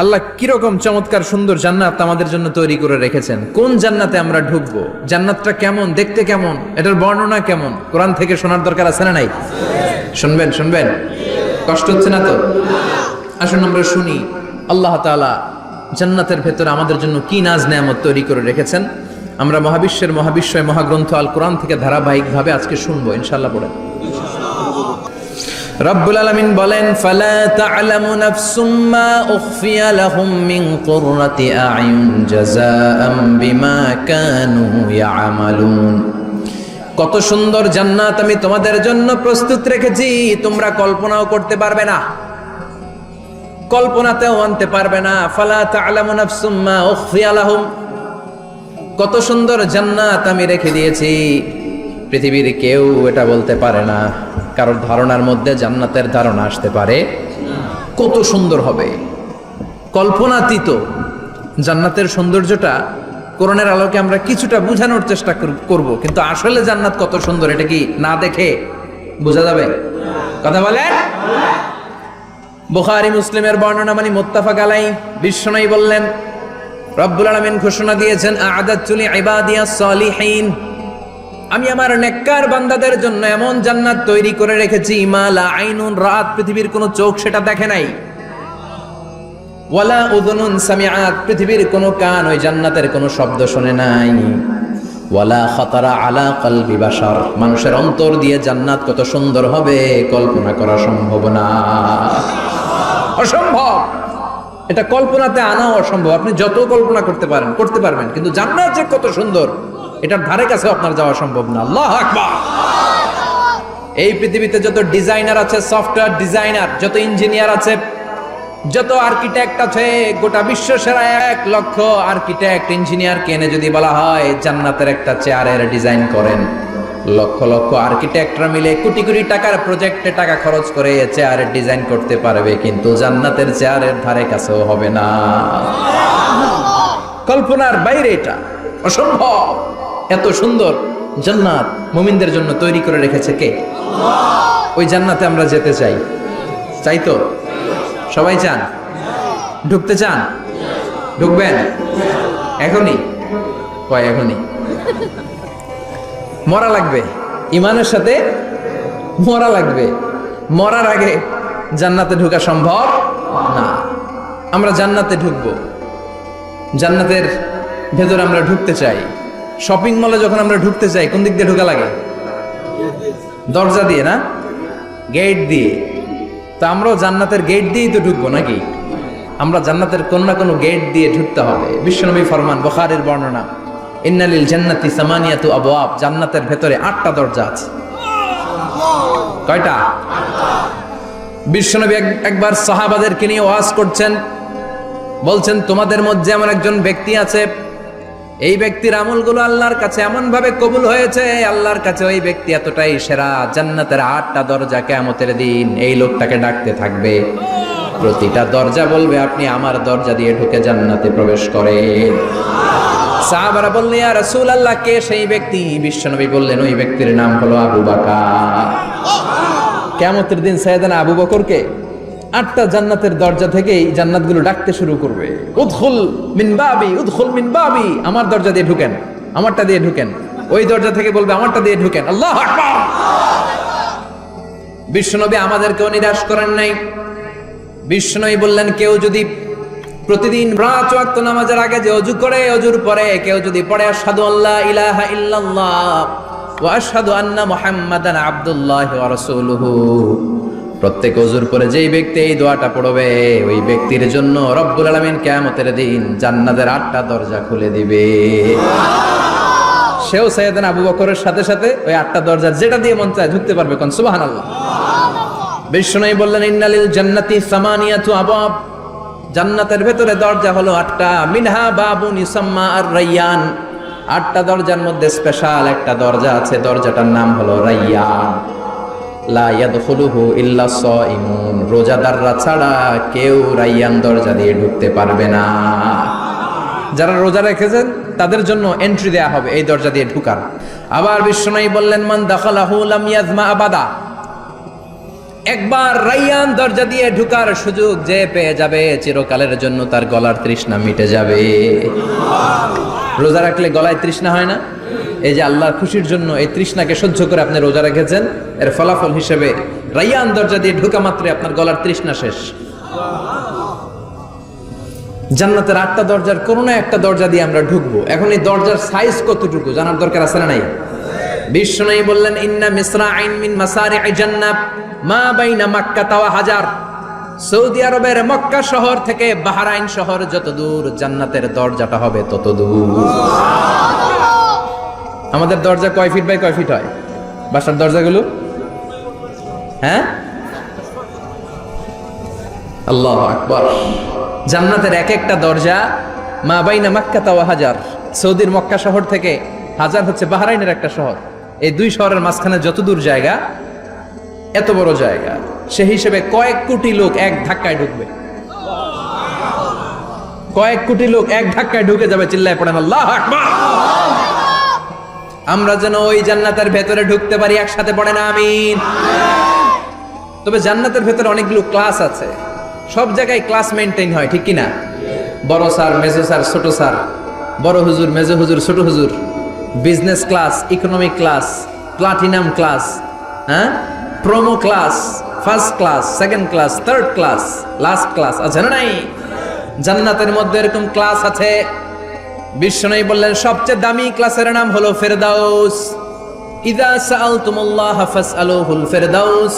আল্লাহ কিরকম চমৎকার সুন্দর জান্নাত আমাদের জন্য তৈরি করে রেখেছেন। কোন জান্নাতে আমরা ঢুকবো, জান্নাতটা কেমন, দেখতে কেমন, এটার বর্ণনা কেমন, কোরআন থেকে শোনার দরকার আছে না নাই? শুনবেন শুনবেন, কষ্ট হচ্ছে না তো? আসুন আমরা শুনি আল্লাহ তাআলা জান্নাতের ভেতরে আমাদের জন্য কি নাজ নেয়ামত তৈরি করে রেখেছেন। আমরা মহাবিশ্বয় মহাগ্রন্থ আল কোরআন থেকে ধারাবাহিকভাবে আজকে শুনবো ইনশাআল্লাহ। পড়েন। রব্বুল আলামিন বলেন, ফালা তা'লামু নাফসুম মা উখফিয়া লাহুম মিন কুররাতি আ'য়ুন জাযাআম বিমা কানু ইয়া'মালুন। কত সুন্দর জান্নাত আমি তোমাদের জন্য প্রস্তুত রেখেছি, তোমরা কল্পনাও করতে পারবে না, কল্পনাতেও আনতে পারবে না। ফালা তা'লামু নাফসুম মা উখফিয়া লাহুম, কত সুন্দর জান্নাত আমি রেখে দিয়েছি, পৃথিবীর কেউ এটা বলতে পারে না। কারোর ধারণার মধ্যে জান্নাতের ধারণা আসতে পারে কত সুন্দর হবে, কল্পনাতীত জান্নাতের সৌন্দর্যটা কোরআনের আলোকে আমরা কিছুটা বোঝানোর চেষ্টা করব, কিন্তু আসলে জান্নাত কত সুন্দর এটা কি না দেখে বোঝা যাবে? কথা বলেন। বুখারী মুসলিমের বর্ণনা মানে মুত্তাফাক আলাইহি, বিশ্বনবী বললেন, রব্বুল আলামিন ঘোষণা দিয়েছেন, আ'আদাতু লিইবাদিয়াস সালিহিন, আমি আমার নেককার বান্দাদের জন্য এমন জান্নাত তৈরি করে রেখেছি, মা লা আইনুন রাত, পৃথিবীর কোনো চোখ সেটা দেখে নাই, ওয়ালা উযুনুন সামিআত, পৃথিবীর কোনো কান ওই জান্নাতের কোনো শব্দ শুনে নাই, ওয়ালা খাতারা আলা কলবি বাশার, মানুষের অন্তর দিয়ে জান্নাত কত সুন্দর হবে কল্পনা করা সম্ভব না, অসম্ভব। এটা কল্পনাতে আনাও অসম্ভব। আপনি যত কল্পনা করতে পারবেন, কিন্তু জান্নাত যে কত সুন্দর এটার ধারে কাছে আপনার যাওয়া সম্ভব না। আল্লাহু আকবার। এই পৃথিবীতে যত ডিজাইনার আছে, সফটওয়্যার ডিজাইনার, যত ইঞ্জিনিয়ার আছে, যত আর্কিটেক্ট আছে, গোটা বিশ্ব সেরা 1 লক্ষ আর্কিটেক্ট ইঞ্জিনিয়ার কেনে যদি বলা হয় জান্নাতের একটা চেয়ারের ডিজাইন করেন, লক্ষ লক্ষ আর্কিটেক্টরা মিলে কোটি কোটি টাকার প্রজেক্টে টাকা খরচ করে চেয়ারের ডিজাইন করতে পারবে, কিন্তু জান্নাতের চেয়ারের ধারে কাছেও হবে না। কল্পনার বাইরে, এটা অসম্ভব। এত সুন্দর জান্নাত মুমিনদের জন্য তৈরি করে রেখেছে কে? ওই জান্নাতে আমরা যেতে চাই, চাই তো? সবাই চান? ঢুকতে চান? ঢুকবেন এখনই? কয় এখনই? মরা লাগবে, ইমানের সাথে মরা লাগবে। মরার আগে জান্নাতে ঢোকা সম্ভব না। আমরা জান্নাতে ঢুকবো, জান্নাতের ভেতরে আমরা ঢুকতে চাই। শপিং মলে যখন আমরা ঢুকতে চাই কোন দিক দিয়ে ঢোকা লাগে? দরজা দিয়ে না, গেট দিয়ে। তো আমরাও জান্নাতের গেট দিয়েই তো ঢুকবো নাকি? আমরা জান্নাতের কোন না কোনো গেট দিয়ে ঢুকতে হবে। বিশ্বনবী ফরমান, বুখারীর বর্ণনা, ইন্নালিল জান্নাতি সামানিয়াতু আবওয়াব, জান্নাতের ভেতরে 8টা দরজা আছে। কয়টা? বিশ্বনবী একবার সাহাবাদেরকে নিয়ে ওয়াজ করছেন, বলছেন, তোমাদের মধ্যে এমন একজন ব্যক্তি আছে, এই ব্যক্তির আমলগুলো আল্লাহর কাছে এমন ভাবে কবুল হয়েছে, আল্লাহর কাছে ওই ব্যক্তি এতটাই সেরা, জান্নাতের 8টা দরজা কিয়ামতের দিন এই লোকটাকে ডাকতে থাকবে। প্রতিটা দরজা বলবে, আপনি আমার দরজা দিয়ে ঢুকে জান্নাতে প্রবেশ করেন। সাহাবারা বললেন, ইয়া রাসূলুল্লাহ, কে সেই ব্যক্তি? বিশ্বনবী বললেন, ওই ব্যক্তির নাম হলো আবু বকর। কিয়ামতের দিন সাইয়েদনা আবু বকরকে 8টা জান্নাতের দরজা থেকেই জান্নাতগুলো ডাকতে শুরু করবে, উদখুল মিন বাবি, উদখুল মিন বাবি, আমার দরজা দিয়ে ঢুকেন, আমারটা দিয়ে ঢুকেন। ওই দরজা থেকে বলবে, আমারটা দিয়ে ঢুকেন। আল্লাহু আকবার। বিশ্বনবী আমাদেরকেও নিরাশ করেন নাই। বিশ্বনবী বললেন, কেউ যদি প্রতিদিন 5 ওয়াক্ত নামাজের আগে যে ওযু করে, ওযুর পরে কেউ যদি পড়ে আশহাদু আল্লা ইলাহা ইল্লাল্লাহ ওয়া আশহাদু আন্না মুহাম্মাদান আবদুল্লাহি ওয়া রাসূলুহু, প্রত্যেক ওযুর পরে যেই ব্যক্তি এই দোয়াটা পড়বে, ওই ব্যক্তির জন্য রব্বুল আলামিন কিয়ামতের দিন জান্নাতের 8টা দরজা খুলে দিবে। সেও সাইয়েদনা আবু বকরের সাথে সাথে ওই 8টা দরজা যেটা দিয়ে মন চায় ঢুকতে পারবে। কোন সুবহানাল্লাহ। বিশ্বনবী বললেন, ইন্নালিল জান্নাতি সামানিয়াতু আবওয়াব, জান্নাতের ভেতরে দরজা হলো 8টা, মিনহা বাবুন ইউসাম্মা আর-রায়্যান, 8টা দরজার মধ্যে স্পেশাল একটা দরজা আছে, দরজাটার নাম হলো রায়্যান। লা ইয়াদখুলুহু ইল্লা সাইমুন, রোজাদাররা ছাড়া কেউ রায়্যান দরজা দিয়ে ঢুকতে পারবে না। যারা রোজা রেখেছেন তাদের জন্য এন্ট্রি দেয়া হবে এই দরজা দিয়ে ঢুকার। আবার বিশ্বনবী বললেন, মান দাখালাহু লাম ইয়াজমা আবাদা, একবার রাইয়ান দরজা দিয়ে ঢুকার সুযোগ যে পেয়ে যাবে চিরকালের জন্য তার গলার তৃষ্ণা মিটে যাবে। রোজা রাখলে গলায় তৃষ্ণা হয় না? এই যে আল্লাহর খুশির জন্য এই তৃষ্ণাকে সহ্য করে আপনি রোজা রেখেছেন, এর ফলাফল হিসেবে রাইয়ান দরজা দিয়ে ঢুকা মাত্রই আপনার গলার তৃষ্ণা শেষ। জান্নাতের 8টা দরজার কোন না একটা দরজা দিয়ে আমরা ঢুকবো। এখন এই দরজার সাইজ কতটুকু জানার দরকার আছে না নাই? বিশ্বনবী বললেন, ইন্না মিসরাইন মিন মাসারি'i জান্নাত মা বাইনা মাক্কা ওয়া হাজার। সৌদি আরবের মক্কা শহর থেকে বাহরাইন শহর যত দূর, জান্নাতের দরজাটা হবে তত দূর। আমাদের দরজা কয় ফিট বাই কয় ফিট হয় বাসার দরজাগুলো? হ্যাঁ, আল্লাহু আকবার। জান্নাতের এক একটা দরজা মা বাইনা মাক্কা ওয়া হাজার। সৌদির মক্কা শহর থেকে হাজার হচ্ছে বাহরাইনের একটা শহর। এই দুই শহরের মাঝখানে যত দূর জায়গা, এত বড় জায়গা, সে হিসেবে কয়েক কোটি লোক এক ধাক্কায় ঢুকবে। কয়েক কোটি লোক এক ধাক্কায় ঢুকে যাবে। চিল্লায় পড়েন আল্লাহু আকবার। আমরা যেন ওই জান্নাতের ভেতরে ঢুকতে পারি, একসাথে পড়েন আমিন। তবে জান্নাতের ভেতরে অনেকগুলো ক্লাস আছে, সব জায়গায় ক্লাস মেনটেন হয়, ঠিক কিনা? বড় স্যার, মেজো স্যার, ছোট স্যার, বড় হুজুর, মেজো হুজুর, ছোট হুজুর, business class, economic class, platinum class, হ্যাঁ, promo class, first class, second class, third class, last class আছে না নাই? জান্নাতের মধ্যে এরকম ক্লাস আছে। বিশ্বনবী বললেন সবচেয়ে দামি ক্লাসের নাম হলো ফেরদাউস। ইযা সাআলতুমুল্লাহ ফাসআলুহুল ফেরদাউস।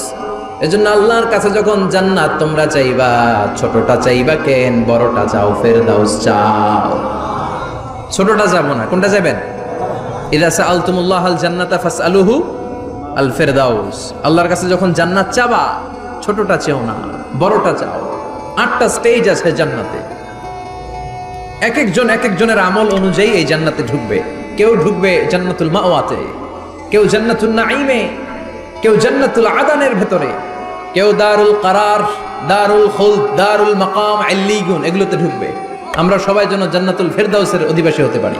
এজন্য আল্লাহর কাছে যখন জান্নাত তোমরা চাইবা, ছোটটা চাইবা কেন, বড়টা চাও, ফেরদাউস চাও। ছোটটা যাবো না, কোনটা যাবেন? ইযা সাআলতুমুল্লাহাল জান্নাতা ফাসআলুহু আল ফেরদাউস। আল্লাহর কাছে যখন জান্নাত চাবা, ছোটটা চেও না, বড়টা চাও। 8টা স্টেজ আছে জান্নাতে। এক একজন এক একজনের আমল অনুযায়ী এই জান্নাতে ঢুকবে। কেউ ঢুকবে জান্নাতুল মাওয়াতে, কেউ জান্নাতুল নাঈমে, কেউ জান্নাতুল আদানের ভেতরে, কেউ দারুল কারার, দারুল খুলদ, দারুল মাকাম, আল্লিগুন, এগুলোতে ঢুকবে। আমরা সবাই যেন জান্নাতুল ফেরদাউসের অধিবাসী হতে পারি।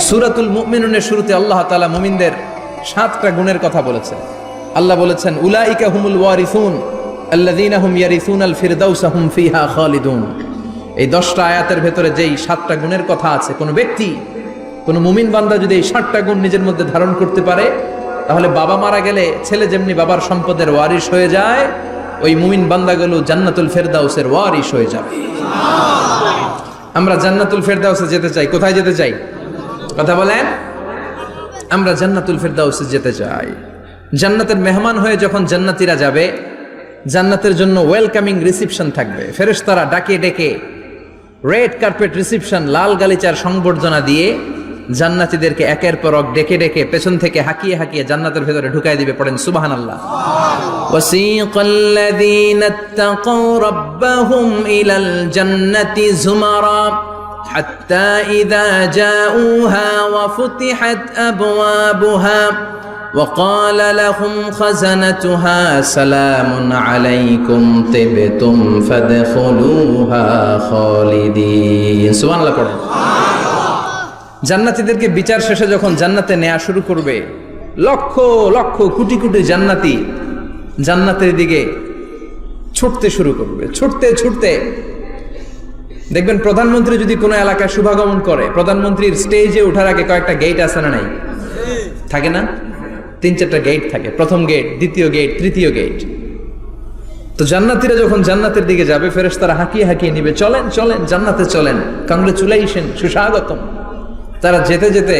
সূরাতুল মুমিনুনের শুরুতে আল্লাহ তাআলা মুমিনদের 7টা গুণের কথা বলেছেন। আল্লাহ বলেছেন, উলাইকা হুমুল ওয়ারিসুন আল্লাযীনা হুম ইয়ারিসুনাল ফিরদাউসা হুম ফিহা খালিদুন। এই 10টা আয়াতের ভেতরে যেই 7টা গুণের কথা আছে, কোন ব্যক্তি, কোন মুমিন বান্দা যদি এই 7টা গুণ নিজের মধ্যে ধারণ করতে পারে, তাহলে বাবা মারা গেলে ছেলে যেমনি বাবার সম্পদের ওয়ারিশ হয়ে যায়, ওই মুমিন বান্দাগুলো জান্নাতুল ফেরদাউসের ওয়ারিশ হয়ে যাবে। আমরা জান্নাতুল ফেরদাউসে যেতে চাই। কোথায় যেতে চাই? কথা বলেন। আমরা জান্নাতুল ফেরদাউসে যেতে চাই। জান্নাতের মেহমান হয়ে যখন জান্নাতীরা যাবে, জান্নাতের জন্য ওয়েলকামিং রিসিপশন থাকবে। ফেরেশতারা ডাকে ডেকে রেড কার্পেট রিসিপশন, লাল গালিচার সংবর্ধনা দিয়ে জান্নাতীদেরকে একের পর এক ডেকে ডেকে পেছন থেকে হাঁকিয়ে হাঁকিয়ে জান্নাতের ভেতরে ঢুকাই দিবে। পড়েন সুবহানাল্লাহ। ওয়াসিকাল্লাযীনা ইত্তাকাউ রাব্বাহুম ইলাল জান্নাতি যুমারা হাত্তা ইযা জাউহা ওয়া ফুতিহাত আবওয়াবুহা وقال لهم خزنتها سلام عليكم طبتم فادخلوها خالدين। সুবহানাল্লাহ পড়েন। জান্নাতীদেরকে বিচার শেষে যখন জান্নাতে নেওয়া শুরু করবে, লক্ষ লক্ষ কোটি কোটি জান্নাতি জান্নাতের দিকে ছুটতে শুরু করবে। ছুটতে ছুটতে দেখবেন প্রধানমন্ত্রী যদি কোনো এলাকায় শুভাগমন করে, প্রধানমন্ত্রীর স্টেজে ওঠার আগে কয়েকটা গেট আছে না নাই? থাকে না? 3-4টা গেট থাকে। প্রথম গেট, দ্বিতীয় গেট, তৃতীয় গেট। তো জান্নাতীরা যখন জান্নাতের দিকে যাবে, ফেরেশতারা হাঁকিয়ে হাঁকিয়ে নিবে, চলেন চলেন জান্নাতে চলেন, কংগ্রেচুলেশন, সুস্বাগতম। তারা যেতে যেতে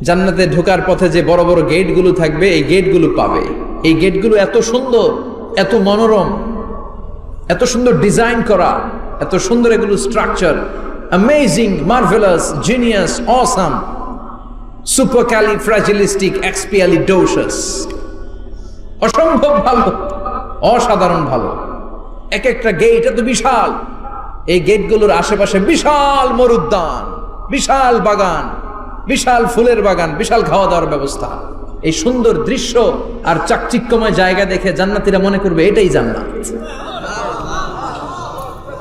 জান্নাতে ঢোকার পথে যে বড় বড় গেটগুলো থাকবে, এই গেটগুলো পাবে। এই গেটগুলো এত সুন্দর, এত মনোরম, এত সুন্দর ডিজাইন করা, এত সুন্দর এগুলো structure, amazing, marvellous, genius, awesome, supercalifragilisticexpialidocious, অসম্ভব ভালো, অসাধারণ ভালো। এক একটা গেট এত বিশাল। এই গেটগুলোর আশেপাশে বিশাল মরুদ্যান, বিশাল বাগান, বিশাল ফুলের বাগান, বিশাল খাওয়া দাওয়ার ব্যবস্থা। এই সুন্দর দৃশ্য আর চাকচিক্যময় জায়গা দেখে জান্নাতীরা মনে করবে এটাই জান্নাত।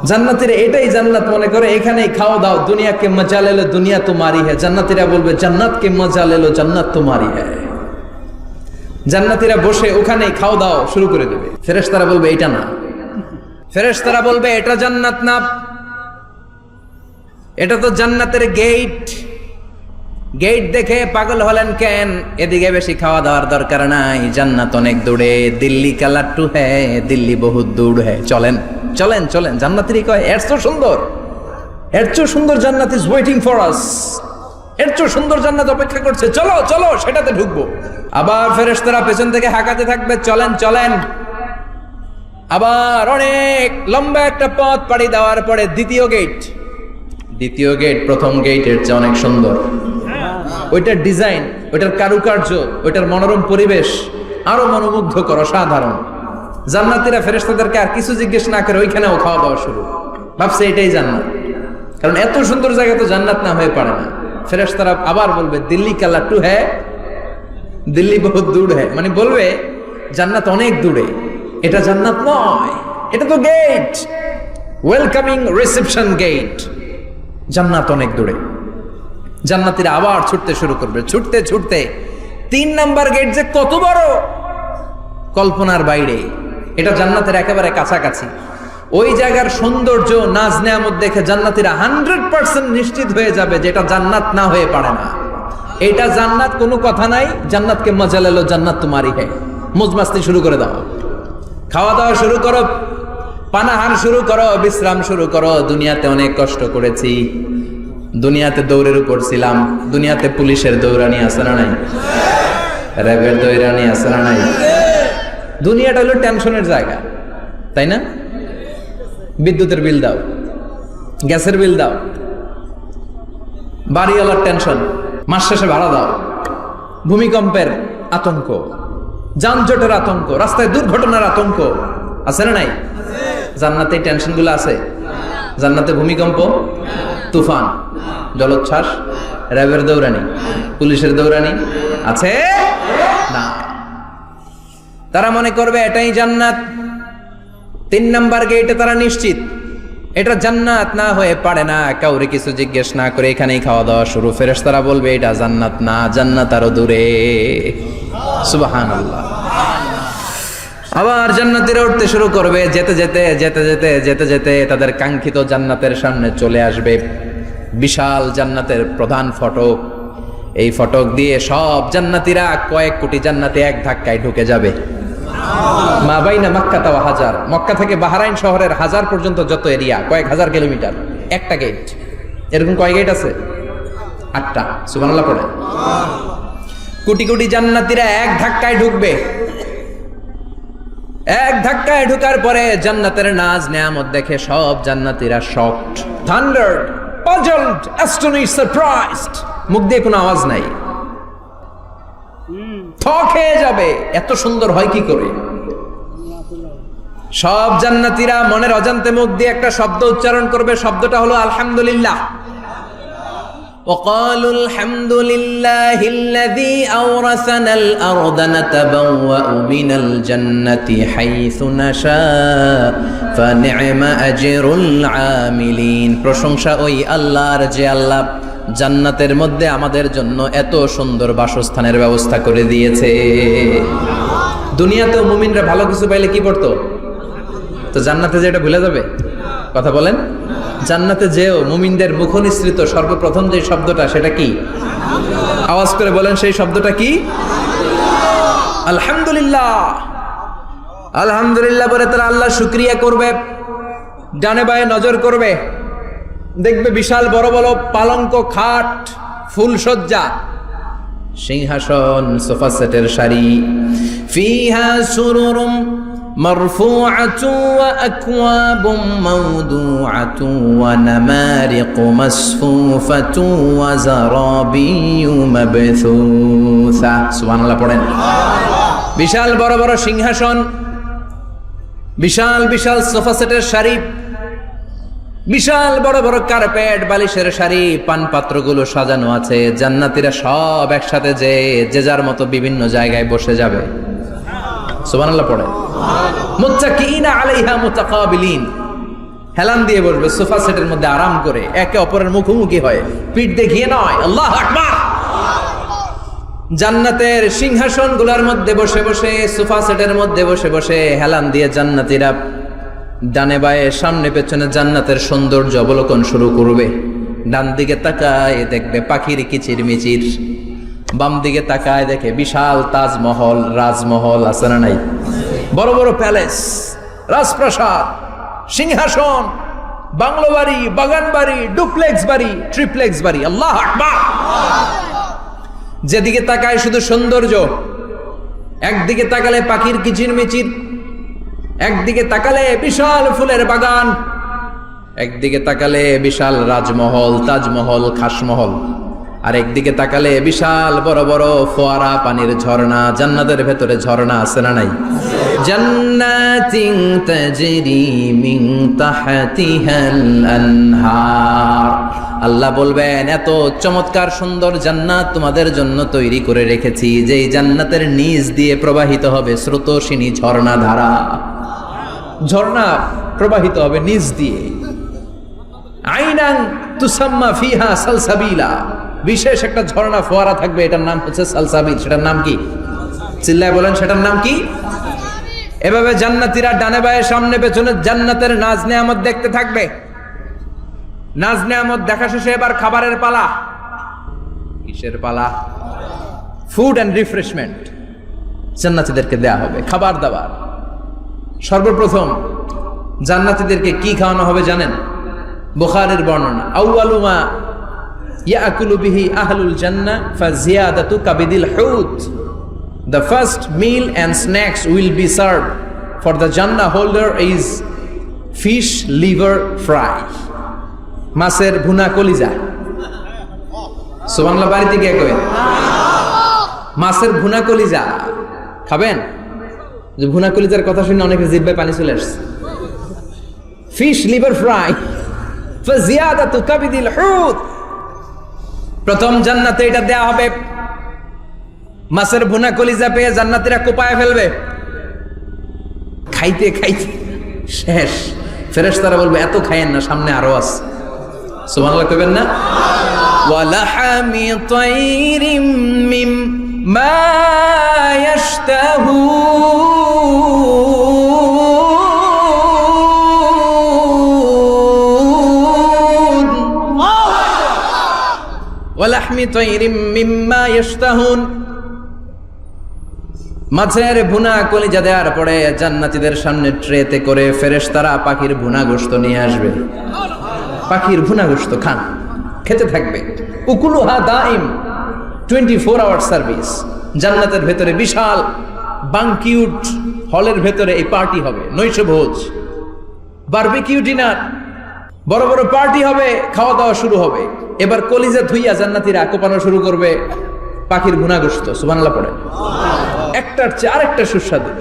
জান্নাতীরা এটাই জান্নাত মনে করে, এখানেই খাওয়া দাও। দুনিয়া কে মজা লে লো, দুনিয়া তোমারি হ্যায়। জান্নাতীরা বলবে জান্নাত কে মজা লে লো, জান্নাত তোমারি হ্যায়। জান্নাতীরা বসে ওখানেই খাওয়া দাওয়া শুরু করে দেবে। ফেরেশতারা বলবে এটা না, ফেরেশতারা বলবে এটা জান্নাত না, এটা তো জান্নাতের গেট। গেট দেখে পাগল হলেন কেন? এদিকে বেশি খাওয়া দাওয়ার দরকার নাই, জান্নাত অনেক দূরে। দিল্লি কা লাট্টু হ্যাঁ, দিল্লি বহুত দূর হ্যাঁ, চলেন চলেন চলেন। জান্নাতেরই কয় এর চেয়ে সুন্দর, এর চেয়ে সুন্দর জান্নাত ইজ ওয়েটিং ফর আস, এর চেয়ে সুন্দর জান্নাত অপেক্ষা করছে, চলো চলো সেটাতে ঢুকবো। আবার ফেরেশতারা পেছন থেকে হাঁকাতে থাকবে, চলেন চলেন। আবার অনেক লম্বা একটা পথ পাড়ি দেওয়ার পরে দ্বিতীয় গেট, দ্বিতীয় গেট প্রথম গেটের চেয়ে অনেক সুন্দর। ওইটার ডিজাইন, ওইটার কারুকার্য, ওইটার মনোরম পরিবেশ আরো মনোমুগ্ধকর, অসাধারণ। জান্নাতীরা ফেরেশতাদেরকে আর কিছু জিজ্ঞেস না করে ওইখানেও খাওয়া দাওয়া শুরু, ভাবছে এটাই জান্নাত। কারণ এত সুন্দর জায়গা তো জান্নাত না হয়ে পারে না। ফেরেশতারা আবার বলবে দিল্লি কা লাট্টু হ্যাঁ, দিল্লি বহুত দূর হ্যাঁ, মানে বলবে জান্নাত অনেক দূরে, এটা জান্নাত নয়, এটা তো গেট, ওয়েলকামিং রিসেপশন গেট, জান্নাত অনেক দূরে। জান্নাতীরা আবার ছুটতে শুরু করবে, ছুটতে ছুটতে 3 নাম্বার গেট যে কত বড়, কল্পনার বাইরে। এটা জান্নাতের একেবারে কাছাকাছি। ওই জায়গার সৌন্দর্য, নাজ নেয়ামত দেখে জান্নাতীরা 100% নিশ্চিত হয়ে যাবে যে এটা জান্নাত না হয়ে পারে না, এটা জান্নাত, কোনো কথা নাই। জান্নাতকে মজা লেলো, জান্নাত তোমারই হ্যাঁ। মজমাস্তি শুরু করে দাও, খাওয়া দাওয়া শুরু করো, পানাহার শুরু করো, বিশ্রাম শুরু করো। দুনিয়াতে অনেক কষ্ট করেছি, দুনিয়াতে দৌড়ের উপর ছিলাম, দুনিয়াতে পুলিশের দৌড়ানি আছে না নাই, র্যাবের দৌড়ানি আছে না নাই। দুনিয়াটা হলো টেনশনের জায়গা, তাই না? বিদ্যুতের বিল দাও, গ্যাসের বিল দাও, বাড়িওয়ালার টেনশন, মাস শেষে ভাড়া দাও, ভূমিকম্পের আতঙ্ক, যানজটের আতঙ্ক, রাস্তায় দুর্ঘটনার আতঙ্ক আছে না নাই? জান্নাতে এই টেনশনগুলো আছে? জান্নাতে ভূমিকম্প, তুফান, জলোচ্ছ্বাস, র্যাবের দৌড়ানি, পুলিশের দৌড়ানি আছে না। তারা মনে করবে এটাই জান্নাত। 3 নাম্বার গেটে তারা নিশ্চিত এটা জান্নাত না হয়ে পারে না, কাউরে কিছু জিজ্ঞেস না করে এখানেই খাওয়া দাওয়া শুরু। ফেরেশতারা বলবে এটা জান্নাত না, জান্নাত আরো দূরে। সুবহানাল্লাহ। আবার জান্নাতীরা উঠতে শুরু করবে, যেতে যেতে যেতে যেতে যেতে যেতে তাদের কাঙ্ক্ষিত জান্নাতের সামনে চলে আসবে। বিশাল জান্নাতের প্রধান ফটক, এই ফটক দিয়ে সব জান্নাতীরা, কয়েক কোটি জান্নাতে এক ধাক্কায় ঢুকে যাবে। মা বাইনা মক্কা ওয়া হাজার, মক্কা থেকে বাহরাইন শহরের হাজার পর্যন্ত যত এরিয়া, কয়েক হাজার কিলোমিটার, একটা গেট। এরকম কয় গেট আছে? 8টা। সুবহানাল্লাহ পড়ে। কোটি কোটি জান্নাতীরা এক ধাক্কায় ঢুকবে। এক ধাক্কায় ঢুকার পরে জান্নাতের নাজ নেয়ামত দেখে সব জান্নাতীরা শকড, থান্ডার্ড, পাজলড, অ্যাস্টনিশড, সারপ্রাইজড। মুখ দিয়ে কোনো আওয়াজ নাই, থক হয়ে যাবে, এত সুন্দর হয় কি করে। সব জান্নাতীরা মনের অজান্তে মুখ দিয়ে একটা শব্দ উচ্চারণ করবে, শব্দটা হলো আলহামদুলিল্লাহ। وقالوا الحمد لله الذي أورثنا الأرض نتبوأ من الجنة حيث نشاء فنعم أجر العاملين। প্রশংসা ওই আল্লাহর যে আল্লাহ জান্নাতের মধ্যে আমাদের জন্য এত সুন্দর বাসস্থানের ব্যবস্থা করে দিয়েছে। দুনিয়াতেও মুমিনরা ভালো কিছু পাইলে কি করতো? তো জান্নাতে যে এটা ভুলে যাবে? কথা বলেন। জান্নাতে যেও মুমিনদের মুখ নিঃসৃত সর্বপ্রথম যে শব্দটা, সেটা কি? আওয়াজ করে বলেন, সেই শব্দটা কি? আলহামদুলিল্লাহ। আলহামদুলিল্লাহ বলে তারা আল্লাহ শুকরিয়া করবে, ডানে বায়ে নজর করবে, দেখবে বিশাল বড় বড় পালঙ্ক, খাট, ফুলসজ্জা, সিংহাসন, সোফা সেটের সারি। ফিহা সুরুরুম মারফুআতু ওয়া আকওয়াবুম মাওদুআতু ওয়া নামারিকু মাসফুফাতু ওয়া যারাবিয়্যু মাবথুসা। সুবহানাল্লাহ পড়েন। বিশাল বড় বড় সিংহাসন, বিশাল বিশাল সোফা সেটের সারি, বিশাল বড় বড় কার্পেট, বালিশের সারি, পানপাত্রগুলো সাজানো আছে। জান্নাতীরা সব একসাথে যে যার মতো বিভিন্ন জায়গায় বসে যাবে। সুবহানাল্লাহ পড়ে। মুত্তাকিইনা আলাইহা মুতাকাবিলিন, হেলান দিয়ে বসবে সোফা সেটের মধ্যে আরাম করে, একে অপরের মুখোমুখি হয়, পিঠ দেখিয়ে নয়। আল্লাহু আকবার। জান্নাতের সিংহাসন গুলার মধ্যে বসে বসে, সোফা সেটের মধ্যে বসে বসে হেলান দিয়ে জান্নাতীরা ডানে বায়ে সামনে পেছনে জান্নাতের সৌন্দর্য অবলোকন শুরু করবে। ডান দিকে তাকায় দেখবে পাখির কিচির মিচির, বাম দিকে তাকায় দেখে বিশাল তাজমহল, রাজমহল আছে না নাই, বড় বড় প্যালেস, রাজপ্রাসাদ, সিংহাসন, বাংলো বাড়ি, বাগান বাড়ি, ডুপ্লেক্স বাড়ি, ট্রিপ্লেক্স বাড়ি। আল্লাহু আকবার। যেদিকে তাকায় শুধু সৌন্দর্য। একদিকে তাকালে পাখির কিচির মিচির, একদিকে তাকালে বিশাল ফুলের বাগান, একদিকে তাকালে বিশাল রাজমহল, তাজমহল, খাসমহল, আর একদিকে তাকালে বিশাল বড় বড় ফোয়ারা, পানির ঝর্ণা। জান্নাতের ভেতরে ঝর্ণা আছে না নাই? জান্নাতিন তাজরি মিন তাহতিহাল আনহার। আল্লাহ বলবেন, এত চমৎকার সুন্দর জান্নাত তোমাদের জন্য তৈরি করে রেখেছি, যেই জান্নাতের নিচ দিয়ে প্রবাহিত হবে স্রোতস্বিনী ঝর্ণা ধারা। ঝর্ণা প্রবাহিত হবে নিচ দিয়ে। আইনান তুসাম্মা ফিহা সালসাবিলা। বিশেষ একটা ঝর্ণা ফোয়ারা থাকবে, এটার নাম হচ্ছে সালসাবিল। সেটার নাম কি? চিল্লায় বলেন, সেটার নাম কি? এভাবে জান্নাতীরা ডানে বায়ে সামনে পেছনে জান্নাতের নাজ নেয়ামত দেখতে থাকবে। নাজ নেয়ামত দেখা শেষে এবার খাবারের পালা। কিসের পালা? ফুড অ্যান্ড রিফ্রেশমেন্ট জান্নাতীদেরকে দেয়া হবে, খাবার দাবার। সর্বপ্রথম জান্নাতীদেরকে কি খাওয়ানো হবে জানেন? বুখারীর বর্ণনা, আউয়ালু মা ইয়াকুলু বিহি আহলুল জান্নাহ ফাজিয়াদাতু কাবিদিল হুত। The first meal and snacks will be served for the Jannah holder is fish liver fry. মাছের ভুনা কলিজা। সুবহানাল্লাহ, বাড়িতে গিয়ে কইবেন মাছের ভুনা কলিজা খাবেন। যে ভুনা কলিজার কথা শুনে অনেকের জিহ্বায় পানি চলে আসছে। ফিশ লিভার ফ্রাই ফাজিয়াদাতু কাবিদিল হুত। প্রথম জান্নাতে এটা দেয়া হবে। মাছের ভুনা কলিজা পেয়ে জান্নাতীরা কোপায় ফেলবে। খাইতে খাইতে শেষ। ফেরেশতারা বলবে, এত খাইয়েন না, সামনে আরো আছে। সুবহানাল্লাহ কইবেন না? ওয়ালাহামি তাইরিম মিম্মা ইয়াশতাহুন। ওয়ালাহমি তাইরিম মিম্মা ইয়াশতাহুন। মাছের ভুনা কলিজা দেওয়ার পরে জান্নাতীদের সামনে ট্রেতে করে ফেরেশতারা পাখির ভুনা গোশত নিয়ে আসবে। পাখির ভুনা গোশত খান, খেতে থাকবে। উকুলুহা দাইম, 24 আওয়ার সার্ভিস। জান্নাতের ভেতরে বিশাল বানকিউট হলের ভেতরে এই পার্টি হবে, নৈশভোজ, বারবিকিউ ডিনার, বড় বড় পার্টি হবে, খাওয়া দাওয়া শুরু হবে। এবার কলিজা ধুইয়া জান্নাতীরা কোপানো শুরু করবে পাখির ভুনা গোশত। সুবহানাল্লাহ পড়ে। একটার চেয়ে আরেকটা সুস্বাদু।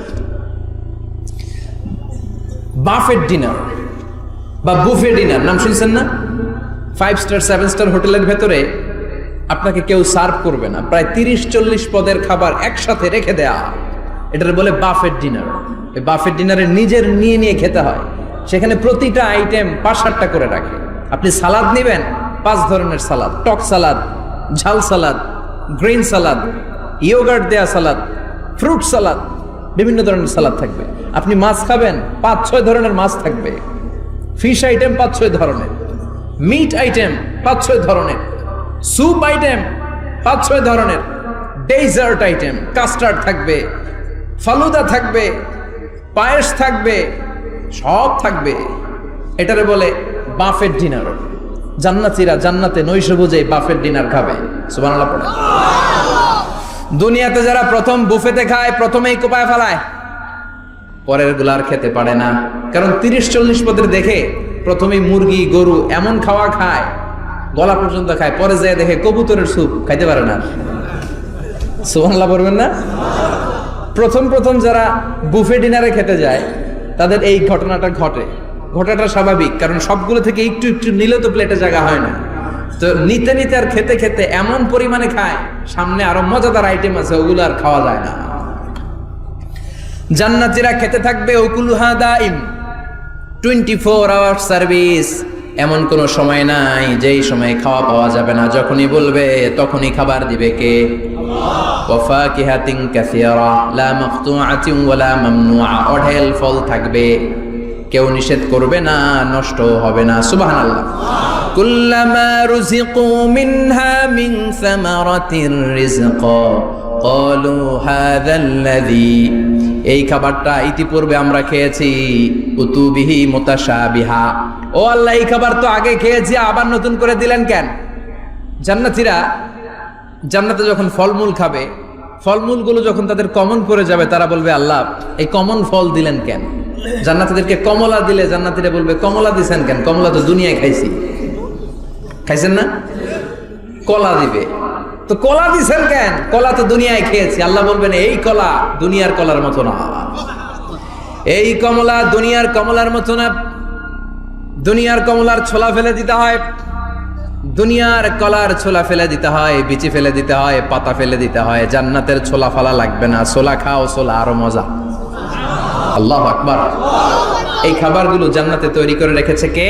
বাফেট ডিনার বা বুফে ডিনার নাম শুনছেন না? 5 স্টার 7 স্টার হোটেলের ভেতরে আপনাকে কেউ সার্ভ করবে না, প্রায় 30-40 পদের খাবার একসাথে রেখে দেয়া, এটার বলে বাফেট ডিনার। এই বাফেট ডিনারে নিজের নিয়ে নিয়ে খেতে হয়। সেখানে প্রতিটা আইটেম 5-7টা করে রাখে। আপনি সালাদ নেবেন, 5 ধরনের সালাদ, টক সালাদ, ঝাল সালাদ, গ্রিন সালাদ, ইয়োগার্ট দেয়া সালাদ, ফ্রুট সালাদ, বিভিন্ন ধরনের সালাদ থাকবে। আপনি মাছ খাবেন, 5-6 ধরনের মাছ থাকবে। ফিশ আইটেম 5-6 ধরনের, মিট আইটেম 5-6 ধরনের, স্যুপ আইটেম 5-6 ধরনের, ডেজার্ট আইটেম, কাস্টার্ড থাকবে, ফালুদা থাকবে, পায়েস থাকবে, সব থাকবে। এটারে বলে বাফেট ডিনার। জান্নাতীরা জান্নাতে নৈশভোজে বাফেট ডিনার খাবে। সুবহানাল্লাহ পড়ে। দুনিয়াতে যারা প্রথম বুফেতে খায়, প্রথমেই কোপায় ফেলায়, পরের গুলার খেতে পারে না। কারণ 30-40 পদের দেখে প্রথমেই মুরগি, গরু এমন খাওয়া খায়, গলা পর্যন্ত খায়, পরে যায় দেখে কবুতরের স্যুপ খাইতে পারে না। সুবহানাল্লাহ বলবেন না? প্রথম প্রথম যারা বুফে ডিনারে খেতে যায় তাদের এই ঘটনাটা ঘটে। ঘটাটা স্বাভাবিক, কারণ সবগুলো থেকে একটু একটু নিলে তো প্লেটে জায়গা হয় না। তো নিতে নিতে আর খেতে খেতে এমন পরিমাণে খায়, সামনে আরো মজাদার আইটেম আছে, ওগুলো আর খাওয়া যায় না। জান্নাতীরা খেতে থাকবে, উকুলুহা দাইম, 24 আওয়ার সার্ভিস। এমন কোনো সময় নাই যেই সময় খাওয়া পাওয়া যাবে না, যখনই বলবে তখনই খাবার দিবে কে? ওয়া ফাকিহাতিন কাসীরা লা মাকতুআতিন ওয়ালা মামনুআ, অঢেল ফল থাকবে, কেউ নিষেধ করবে না, নষ্ট হবে না। সুবহানাল্লাহ। কুল্লামা রুজিকু মিনহা মিন সামারাতির রিজকা ক্বালু হাযাল্লাযী, এই খাবারটা ইতিপূর্বে আমরা খেয়েছি, উতুবিহি মুতাশাবিহা, ও আল্লাহ এই খাবার তো আগে খেয়েছি, আবার নতুন করে দিলেন কেন? জান্নাতীরা জান্নাতে যখন ফলমূল খাবে, ফলমূলগুলো যখন তাদের কমন পড়ে যাবে, তারা বলবে আল্লাহ এই কমন ফল দিলেন কেন? জান্নাতীদেরকে কমলা দিলে জান্নাতীরা বলবে কমলা দিছেন কেন? কমলা তো দুনিয়ায় খাইছি। খাইছেন না? কলা দিবে, তো কলা দিছেন কেন? কলা তো দুনিয়ায় খেয়েছি। আল্লাহ বলবেন এই কলা দুনিয়ার কলার মতো না, এই কমলা দুনিয়ার কমলার মতো না। দুনিয়ার কমলার ছোলা ফেলে দিতে হয়, দুনিয়ার কলার ছোলা ফেলে দিতে হয়, বিচি ফেলে দিতে হয়, পাতা ফেলে দিতে হয়। জান্নাতের ছোলা ফালা লাগবে না, ছোলা খাও, ছোলা আরো মজা। আল্লাহু আকবার। এই খাবারগুলো জান্নাতে তৈরি করে রেখেছে কে?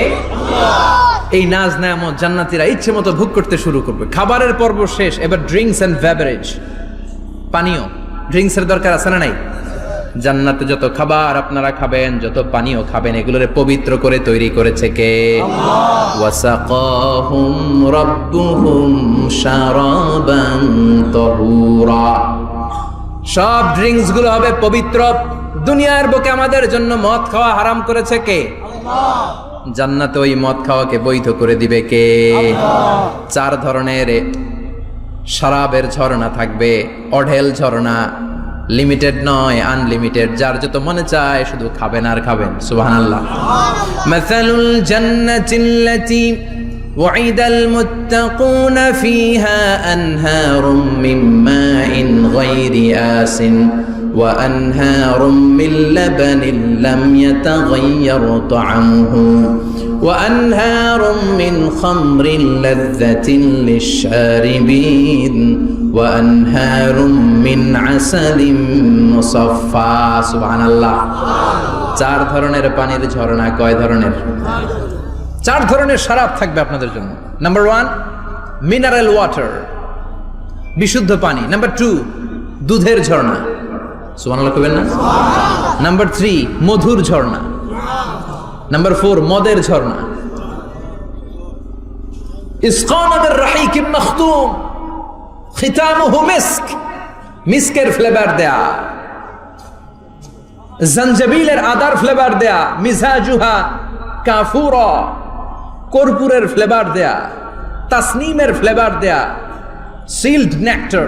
এই নাজ নেয়ামত জান্নাতীরা ইচ্ছে মতো ভোগ করতে শুরু করবে। খাবারের পর্ব শেষ, এবার ড্রিঙ্কস এন্ড বেভারেজ, পানীয়। ড্রিঙ্কসের দরকার আছে না নাই? জান্নাতে যত খাবার আপনারা খাবেন, যত পানীয় খাবেন, এগুলোরে পবিত্র করে তৈরি করেছে কে? ওয়াসাকাহুম রাব্বুহুম শারাবান তাহুরা, সব ড্রিঙ্কস গুলো হবে পবিত্র। দুনিয়ার বুকে আমাদের জন্য মদ খাওয়া হারাম করেছে কে? আল্লাহ। জান্নাতে ওই মদ খাওয়াকে বৈধ করে দিবে কে? আল্লাহ। 4 ধরনের শরাবের ঝর্ণা থাকবে, অঢেল ঝর্ণা, লিমিটেড নয়, আনলিমিটেড। যার যত মনে চায় শুধু খাবেন আর খাবেন। সুবহানাল্লাহ। মাসালুল জান্নাতিল্লাতী ওয়াইদাল মুত্তাকুনা ফিহা আনহারুম মিন মাইন গায়রি আসিন ওয়া আনহারুম মিন লাবানিন লাম ইয়াতাগায়্যার তা'আমুহু ওয়া আনহারুম মিন খামরিন লাযযাতিন লিশ-শারিবিন ওয়া আনহারুম মিন আসালিম মুসাফফা। সুবহানাল্লাহ। 4 ধরনের পানির ঝর্ণা। কয় ধরনের? 4 ধরনের শরাব থাকবে আপনাদের জন্য। নাম্বার 1 মিনারেল ওয়াটার, বিশুদ্ধ পানি। নাম্বার 2 দুধের ঝর্ণা। সুবহানাল্লাহ কইবেন না? নাম্বার 3 মধুর ঝর্ণা। নাম্বার 4 মদের ঝর্ণা। ইসকানা বির-রাহিকিম মাখতুম খিতামুহু মিস্ক, মিস্কের ফ্লেভার দেয়া, জঞ্জাবিলের আদার ফ্লেভার দেয়া, মিজাজুহা কাফুরা, কর্পূরের ফ্লেভার দেয়া, তাসনিমের ফ্লেভার দেয়া, সিল্ড নেক্টার,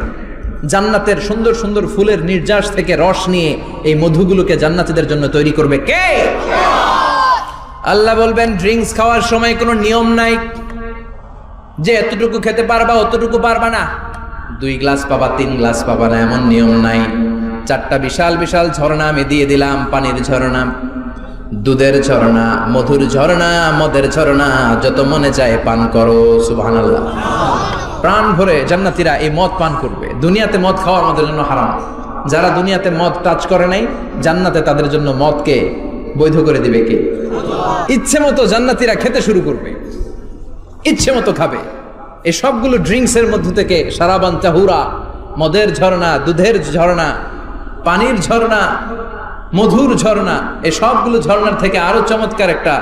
জান্নাতের সুন্দর সুন্দর ফুলের নির্যাস থেকে রস নিয়ে এই মধুগুলোকে জান্নাতীদের জন্য তৈরি করবে কে? আল্লাহ বলবেন ড্রিঙ্কস খাওয়ার সময় কোনো নিয়ম নাই যে এতটুকু খেতে পারবা অতটুকু পারবা না, 2 গ্লাস পাবা 3 গ্লাস পাবা না, এমন নিয়ম নাই। 4টা বিশাল বিশাল ঝর্ণা আমি দিয়ে দিলাম। পানির ঝর্ণা, দুধের ঝর্ণা, মধুর ঝর্ণা, মদের ঝর্ণা, যত মনে চায় পান করো। সুবহানাল্লাহ। প্রাণ ভরে জান্নাতীরা এই মদ পান করবে। দুনিয়াতে মদ খাওয়া আমাদের জন্য হারাম। যারা দুনিয়াতে মদ টাচ করে নাই, জান্নাতে তাদের জন্য মদকে বৈধ করে দিবে কে? ইচ্ছে মতো জান্নাতীরা খেতে শুরু করবে, ইচ্ছে মতো খাবে। এই সবগুলো ড্রিঙ্কসের মধ্য থেকে শারাবান তাহুরা, মদের ঝর্ণা, দুধের ঝর্ণা, পানির ঝর্ণা, মধুর ঝর্ণা, এই সবগুলো ঝর্ণার থেকে আরো চমৎকার একটা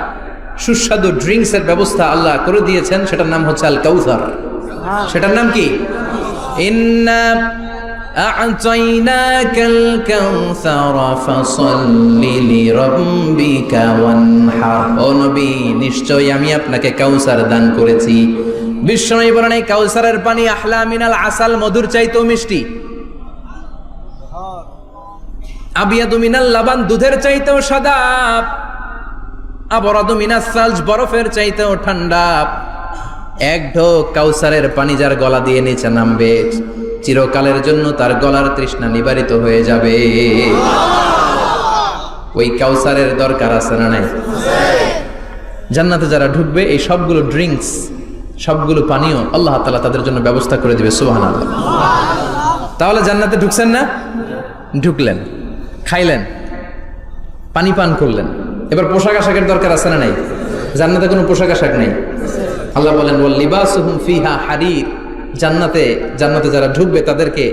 সুস্বাদু ড্রিঙ্কসের ব্যবস্থা আল্লাহ করে দিয়েছেন। সেটার নাম হচ্ছে আল কাউসার। সেটার নাম কি? ইন্না আ'তাইনাকাল কাউসার ফাসাল্লি লিরাব্বিকা ওয়ানহার। ও নবী, নিশ্চয়ই আমি আপনাকে কাউসার দান করেছি। বিশ্বনবী বলেন এই কাউসারের পানি আহলা মিনাল আসাল, মধুর চাইতেও মিষ্টি। আবিয়াদু মিনাল লাবান, দুধের চাইতেও সাদা। আবরাদু মিনাস সালজ, বরফের চাইতেও ঠান্ডা। এক ঢোক কাউসারের পানি যার গলা দিয়ে নিচে নামবে, চিরকালের জন্য তার গলার তৃষ্ণা নিবারিত হয়ে যাবে। ওই কাউসারের দরকার আছে না নাই? জান্নাতে যারা ঢুকবে এই সবগুলো ড্রিঙ্কস, সবগুলো পানীয় আল্লাহ তাআলা তাদের জন্য ব্যবস্থা করে দিবে। সুবহানাল্লাহ। তাহলে জান্নাতে ঢুকছেন না? ঢুকলেন, খাইলেন, পানি পান করলেন, এবার পোশাক আশাকের দরকার আছে না নাই? জান্নাতে কোনো পোশাক আশাক নেই। আল্লাহ বলেন ওয়াল লিবাসুহুম ফিহা হারির, জান্নাতে যারা ঢুকবে তাদেরকে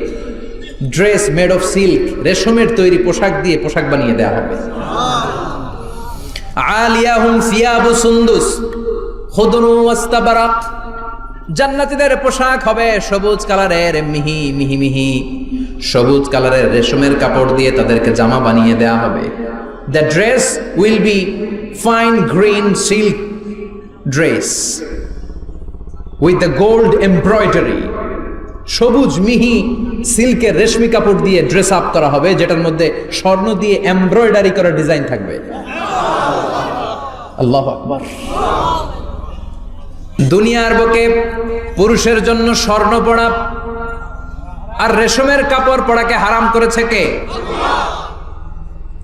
ড্রেস মেড অফ সিল্ক, রেশমের তৈরি পোশাক দিয়ে পোশাক বানিয়ে দেওয়া হবে। আলিয়াহুম সিয়াবু সুন্দুস খুদরু ওয়াস্তাবারাক, জান্নাতীদের পোশাক হবে সবুজ কালারের, মিহি মিহি মিহি সবুজ কালারের রেশমের কাপড় দিয়ে তাদেরকে জামা বানিয়ে দেওয়া হবে। The dress will be fine green silk dress with the gold embroidery, সবুজ মিহি সিল্কের রেশমি কাপড় দিয়ে ড্রেস আপ করা হবে, যেটার মধ্যে স্বর্ণ দিয়ে এমব্রয়ডারি করা ডিজাইন থাকবে। আল্লাহু আকবার। দুনিয়ার বুকে পুরুষের জন্য স্বর্ণ পরা আর রেশমের কাপড় পরাকে হারাম করেছে কে?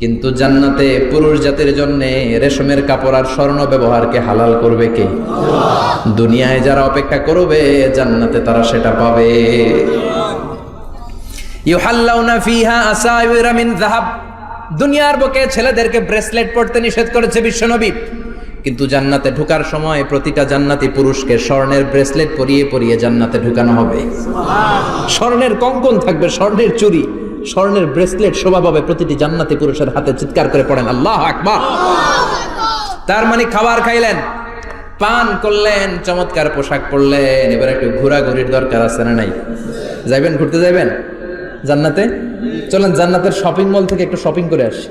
কিন্তু জান্নাতে পুরুষ জাতির জন্য রেশমের কাপড় আর স্বর্ণ ব্যবহারকে হালাল করবে কে? দুনিয়ায় যারা অপেক্ষা করবে জান্নাতে তারা সেটা পাবে। ইউহাল্লাউনা ফিহা আসাইরা মিন যাহাব, দুনিয়ার বুকে ছেলেদেরকে ব্রেসলেট পরতে নিষেধ করেছে বিশ্বনবী, কিন্তু জান্নাতে ঢোকার সময় প্রতিটা জান্নাতি পুরুষকে স্বর্ণের ব্রেসলেট পরিয়ে পরিয়ে জান্নাতে ঢুকানো হবে। স্বর্ণের কঙ্কন থাকবে, স্বর্ণের চুড়ি, স্বর্ণের ব্রেসলেট শোভা পাবে প্রতিটি জান্নাতি পুরুষের হাতে। চিৎকার করে পড়েন আল্লাহু আকবার। তার মানে খাবার খাইলেন, পান করলেন, চমৎকার পোশাক পরলেন, এবার একটু ঘোরাঘুরির দরকার আছে না নাই? যাইবেন, ঘুরতে যাইবেন জান্নাতে? চলেন জান্নাতের শপিং মল থেকে একটু শপিং করে আসি।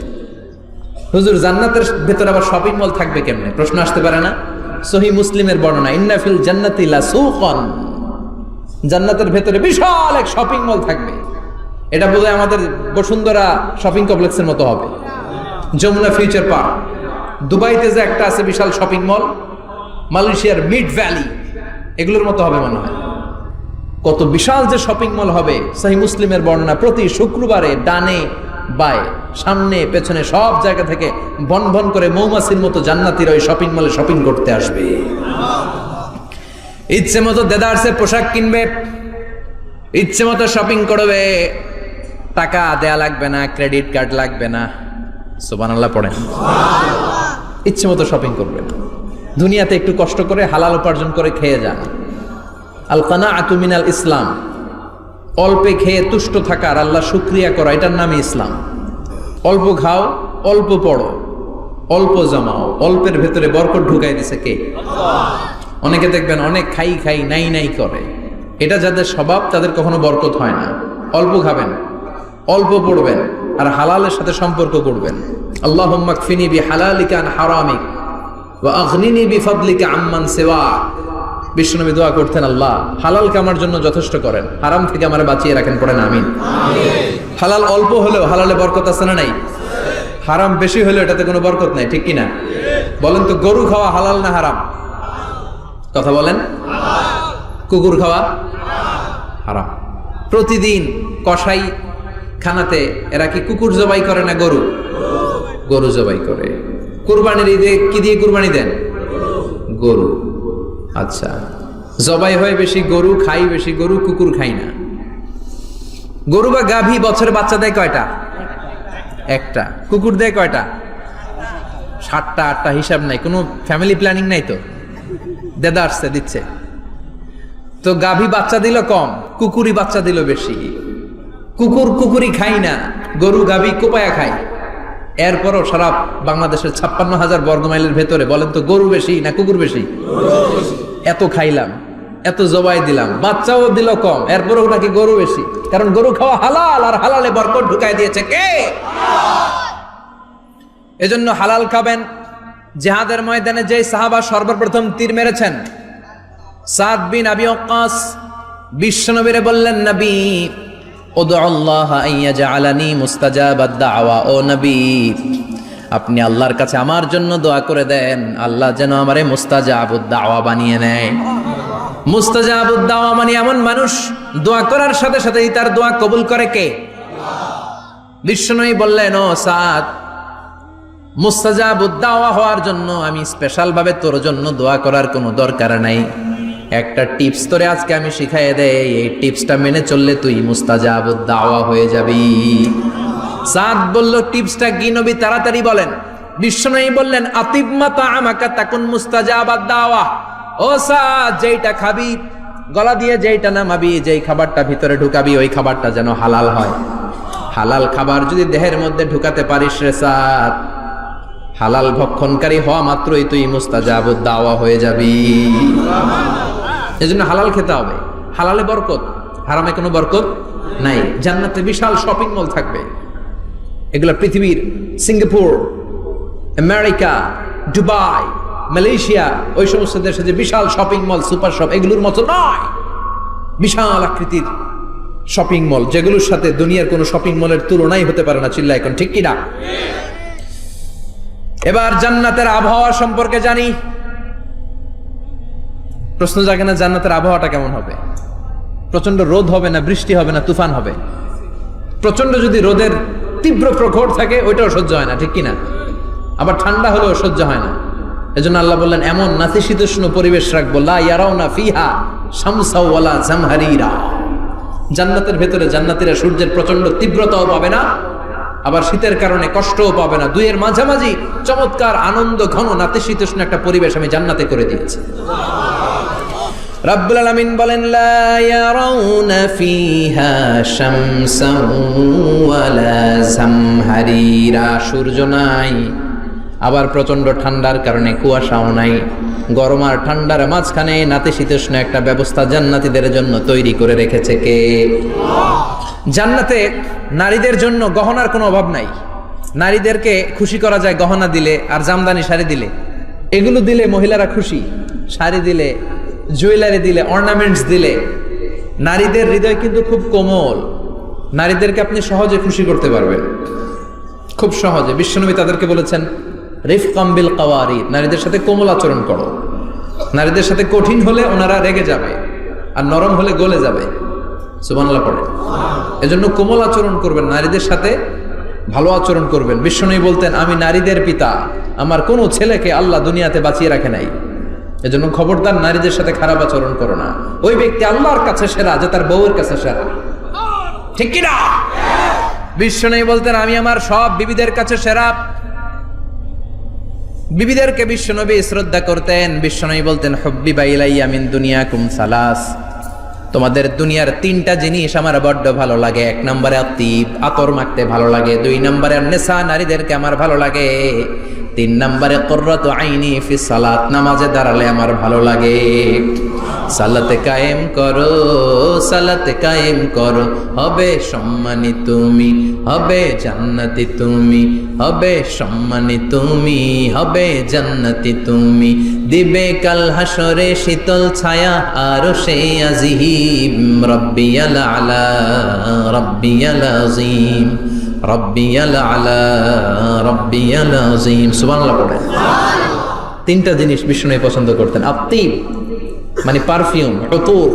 হুজুর জান্নাতের ভেতরে আবার শপিং মল থাকবে কেমনে? প্রশ্ন আসতে পারে না? সহিহ মুসলিমের বর্ণনা, ইন্না ফিল জান্নাতি লাসুকান, জান্নাতের ভেতরে বিশাল এক শপিং মল থাকবে। এটা বোধহয় আমাদের বসুন্ধরা শপিং কমপ্লেক্সের মতো হবে, যমুনা ফিউচার পার্ক। দুবাইতে যে একটা আছে বিশাল শপিং মল, মালয়েশিয়ার মিড ভ্যালি, এগুলোর মতো হবে মনে হয়। কত বিশাল যে শপিং মল হবে। সহিহ মুসলিমের বর্ণনা, প্রতি শুক্রবারে ডানে বায়ে সামনে পেছনে সব জায়গা থেকে বন বন করে মৌমাছির মতো জান্নাতীরা ওই শপিং মলে শপিং করতে আসবে। ইচ্ছে মতো দেদারসে পোশাক কিনবে, ইচ্ছে মতো শপিং করবে, টাকা দেয়া লাগবে না, ক্রেডিট কার্ড লাগবে না। সুবহানাল্লাহ পড়েন। ইচ্ছে মতো শপিং করবে। দুনিয়াতে একটু কষ্ট করে হালাল উপার্জন করে খেয়ে যান। আল কানাআতু মিনাল ইসলাম, অল্পে খেয়ে তুষ্ট থাকার, আল্লাহ শুকরিয়া করা, এটার নামই ইসলাম। অল্প খাও, অল্প পড়ো, অল্প জমাও, অল্পের ভেতরে বরকত ঢুকাই দিছে কে? অনেকে দেখবেন অনেক খাই খাই নাই নাই করে, এটা যাদের স্বভাব তাদের কখনো বরকত হয় না। অল্প খাবেন, অল্প পড়বেন, আর হালালের সাথে সম্পর্ক করবেন। আল্লাহুম্মা কফিনি বিহালালিকা আন হারামিক ওয়া আগনিনি বিফাদলিকা আম্মান সিওয়াক। বিশ্বনবী দোয়া করতেন, আল্লাহ হালালকে আমার জন্য যথেষ্ট করেন, হারাম থেকে আমারে বাঁচিয়ে রাখেন। পড়েন আমিন। হালাল অল্প হলেও হালালে বরকত আছে না নাই? হারাম বেশি হলেও এটাতে কোনো বরকত নাই, ঠিক কিনা? বলেন তো, গরু খাওয়া হালাল না হারাম? কথা বলেন। কুকুর খাওয়া হারাম। প্রতিদিন কসাই খানাতে এরা কি কুকুর জবাই করে না গরু? গরু জবাই করে। কুরবানির ঈদে কি দিয়ে কুরবানি দেন? গরু। আচ্ছা, জবাই হয় বেশি গরু, খাই বেশি গরু, কুকুর খাই না। গরু বা গাভী বছরে বাচ্চা দেয় কয়টা? একটা। কুকুর দেয় কয়টা? 7টা 8টা, হিসাব নাই, কোনো ফ্যামিলি প্ল্যানিং নাই তো, দেদা আসছে দিচ্ছে। তো গাভী বাচ্চা দিল কম, কুকুরই বাচ্চা দিল বেশি। কুকুরি খাই না, গরু গাভী কোপায়া খায়। এরপরও সারা বাংলাদেশের 56,000 বর্গমাইলের ভেতরে বলেন তো, গরু বেশি না কুকুর বেশি? এত খাইলাম, এত জবাই দিলাম, বাচ্চাও দিল কম, এরপরও নাকি গরু বেশি। কারণ গরু খাওয়া হালাল, আর হালালে বরকত ঢুকাই দিয়েছে কে? এজন্য হালাল খাবেন। জিহাদের ময়দানে যে সাহাবা সর্বপ্রথম তীর মেরেছেন, সাদ বিন আবি ওয়াক্কাস, বিশ্বনবীরে বললেন, নবী উদউ আল্লাহ আইয়াজআলানি মুস্তাজাবাদ দাওয়া। ও নবী, আপনি আল্লাহর কাছে আমার জন্য দোয়া করে দেন, আল্লাহ যেন আমারে মুস্তাজাবুদ দাওয়া বানিয়ে নেয়। মুস্তাজাবুদ দাওয়া মানে এমন মানুষ, দোয়া করার সাথে সাথেই তার দোয়া কবুল করে কে? বিশ্বনবী বললেন, ও সাদ, মুস্তাজাবুদ দাওয়া হওয়ার জন্য আমি স্পেশাল ভাবে তোর জন্য দোয়া করার কোনো দরকার নাই। একটা টিপস তোরে আজকে আমি শিখাইয়ে দেই, এই টিপসটা মেনে চললে তুই মুস্তাজাবুদ দাওয়া হয়ে যাবি। সাদ বলল, টিপসটা কি নবী? তাড়াতাড়ি বলেন। বিশ্বনবী বললেন আতিব তাআমাকা তাকুন মুস্তাজাবাদ দাওয়া। ও সাদ, যেইটা খাবি, গলা দিয়ে যেইটা নামাবি, যেই খাবারটা ভিতরে ঢুকাবি, ওই খাবারটা যেন হালাল হয়। হালাল খাবার যদি দেহের মধ্যে ঢুকাতে পারিস রে সাদ, হালাল ভক্ষণকারী হওয়া মাত্রই তুই মুস্তাজাবুদ দাওয়া হয়ে যাবি। এজন্য হালাল খেতে হবে। হালালে বরকত, হারামে কোনো বরকত নাই। জান্নাতে বিশাল শপিং মল থাকবে, এগুলো পৃথিবীর সিঙ্গাপুর, আমেরিকা, দুবাই, মালয়েশিয়া, ওই সমস্ত দেশে যে বিশাল শপিং মল, সুপার শপ, এগুলোর মতো নয়। বিশাল আকৃতির শপিং মল, যেগুলোর সাথে দুনিয়ার কোনো শপিং মলের তুলনাই হতে পারে না। চিল্লা এখন ঠিক কিনা? এবার জান্নাতের আবহাওয়া সম্পর্কে জানি। প্রশ্ন জাগে না, জান্নাতের আবহাওয়াটা কেমন হবে? প্রচন্ড রোদ হবে না, বৃষ্টি হবে না, তুফান হবে? প্রচন্ড যদি রোদের তীব্র প্রখর থাকে, ওইটাও সহ্য হয় না, ঠিক কিনা? আবার ঠান্ডা হলেও সহ্য হয় না। এজন্য আল্লাহ বললেন এমন নাতিশীতোষ্ণ পরিবেশ রাখবো, লা ইয়ারাউনা ফিহা শামসা ওয়ালা জামহারিরা। জান্নাতের ভেতরে জান্নাতীরা সূর্যের প্রচন্ড তীব্রতাও পাবে না, আবার শীতের কারণে কষ্টও পাবে না। দুইয়ের মাঝামাঝি চমৎকার আনন্দ ঘন নাতিশীতোষ্ণ একটা পরিবেশ আমি জান্নাতে করে দিয়েছি। রাব্বুল আলামিন বলেন লা ইয়ারাউনা ফিহা শামসা ওয়ালা জামহারিরা। সূর্য নাই, আবার প্রচন্ড ঠান্ডার কারণে কুয়াশাও নাই। গরম আর ঠান্ডার মাঝখানে নাতিশীতোষ্ণ একটা ব্যবস্থা জান্নাতীদের জন্য তৈরি করে রেখেছে কে? জান্নাতে নারীদের জন্য গহনার কোনো অভাব নাই। নারীদেরকে খুশি করা যায় গহনা দিলে আর জামদানি শাড়ি দিলে। এগুলো দিলে মহিলারা খুশি। শাড়ি দিলে, জুয়েলারি দিলে, অর্নামেন্টস দিলে। নারীদের হৃদয় কিন্তু খুব কোমল। নারীদেরকে আপনি সহজে খুশি করতে পারবেন, খুব সহজে। বিশ্বনবী তাদেরকে বলেছেন রিফকাম বিল কাওয়ারিদ, নারীদের সাথে কোমল আচরণ করো। নারীদের সাথে কঠিন হলে ওনারা রেগে যাবে, আর নরম হলে গলে যাবে। সুবহানাল্লাহ পড়ে। এজন্য কোমল আচরণ করবেন, নারীদের সাথে ভালো আচরণ করবেন। বিশ্বনবী বলতেন আমি নারীদের পিতা, আমার কোনো ছেলেকে আল্লাহ দুনিয়াতে বাঁচিয়ে রাখে নাই। এজন্য খবরদার নারীদের সাথে খারাপ আচরণ করো না। ওই ব্যক্তি আল্লাহর কাছে সেরা যে তার বউয়ের কাছে সেরা, ঠিক কিনা? বিশ্বনবী বলতেন আমি আমার সব বিবিদের কাছে সেরা। বিবিদেরকে বিশ্বনবী শ্রদ্ধা করতেন। বিশ্বনবী বলতেন হুব্বিবা ইলাইয়া মিন দুনিয়াকুম সালাস, তোমাদের দুনিয়ার তিনটা জিনিস আমার বড্ড ভালো লাগে। এক নম্বরে আতিব, আতর মাখতে ভালো লাগে। দুই নম্বরে নেশা, নারীদেরকে আমার ভালো লাগে। তিন নম্বরে কুররাতু আইনি ফি সালাত, নামাজে দাঁড়ালে আমার ভালো লাগে। সালাতে কায়েম করো, সালাতে কায়েম করো, হবে সম্মানী তুমি, হবে জান্নাতি তুমি, হবে সম্মানী তুমি, হবে জান্নাতি তুমি। দিবে কাল হাসরে শীতল ছায়া আরশে আজিম। রব্বিয়াল আলা, রব্বিয়াল আযীম, রব্বিয়াল আলা, রব্বিয়াল আযীম। সুবহানাল্লাহ পড়ে। তিনটা জিনিস বিষ্ণু পছন্দ করতেন। আতিব মানে পারফিউম, উতুর।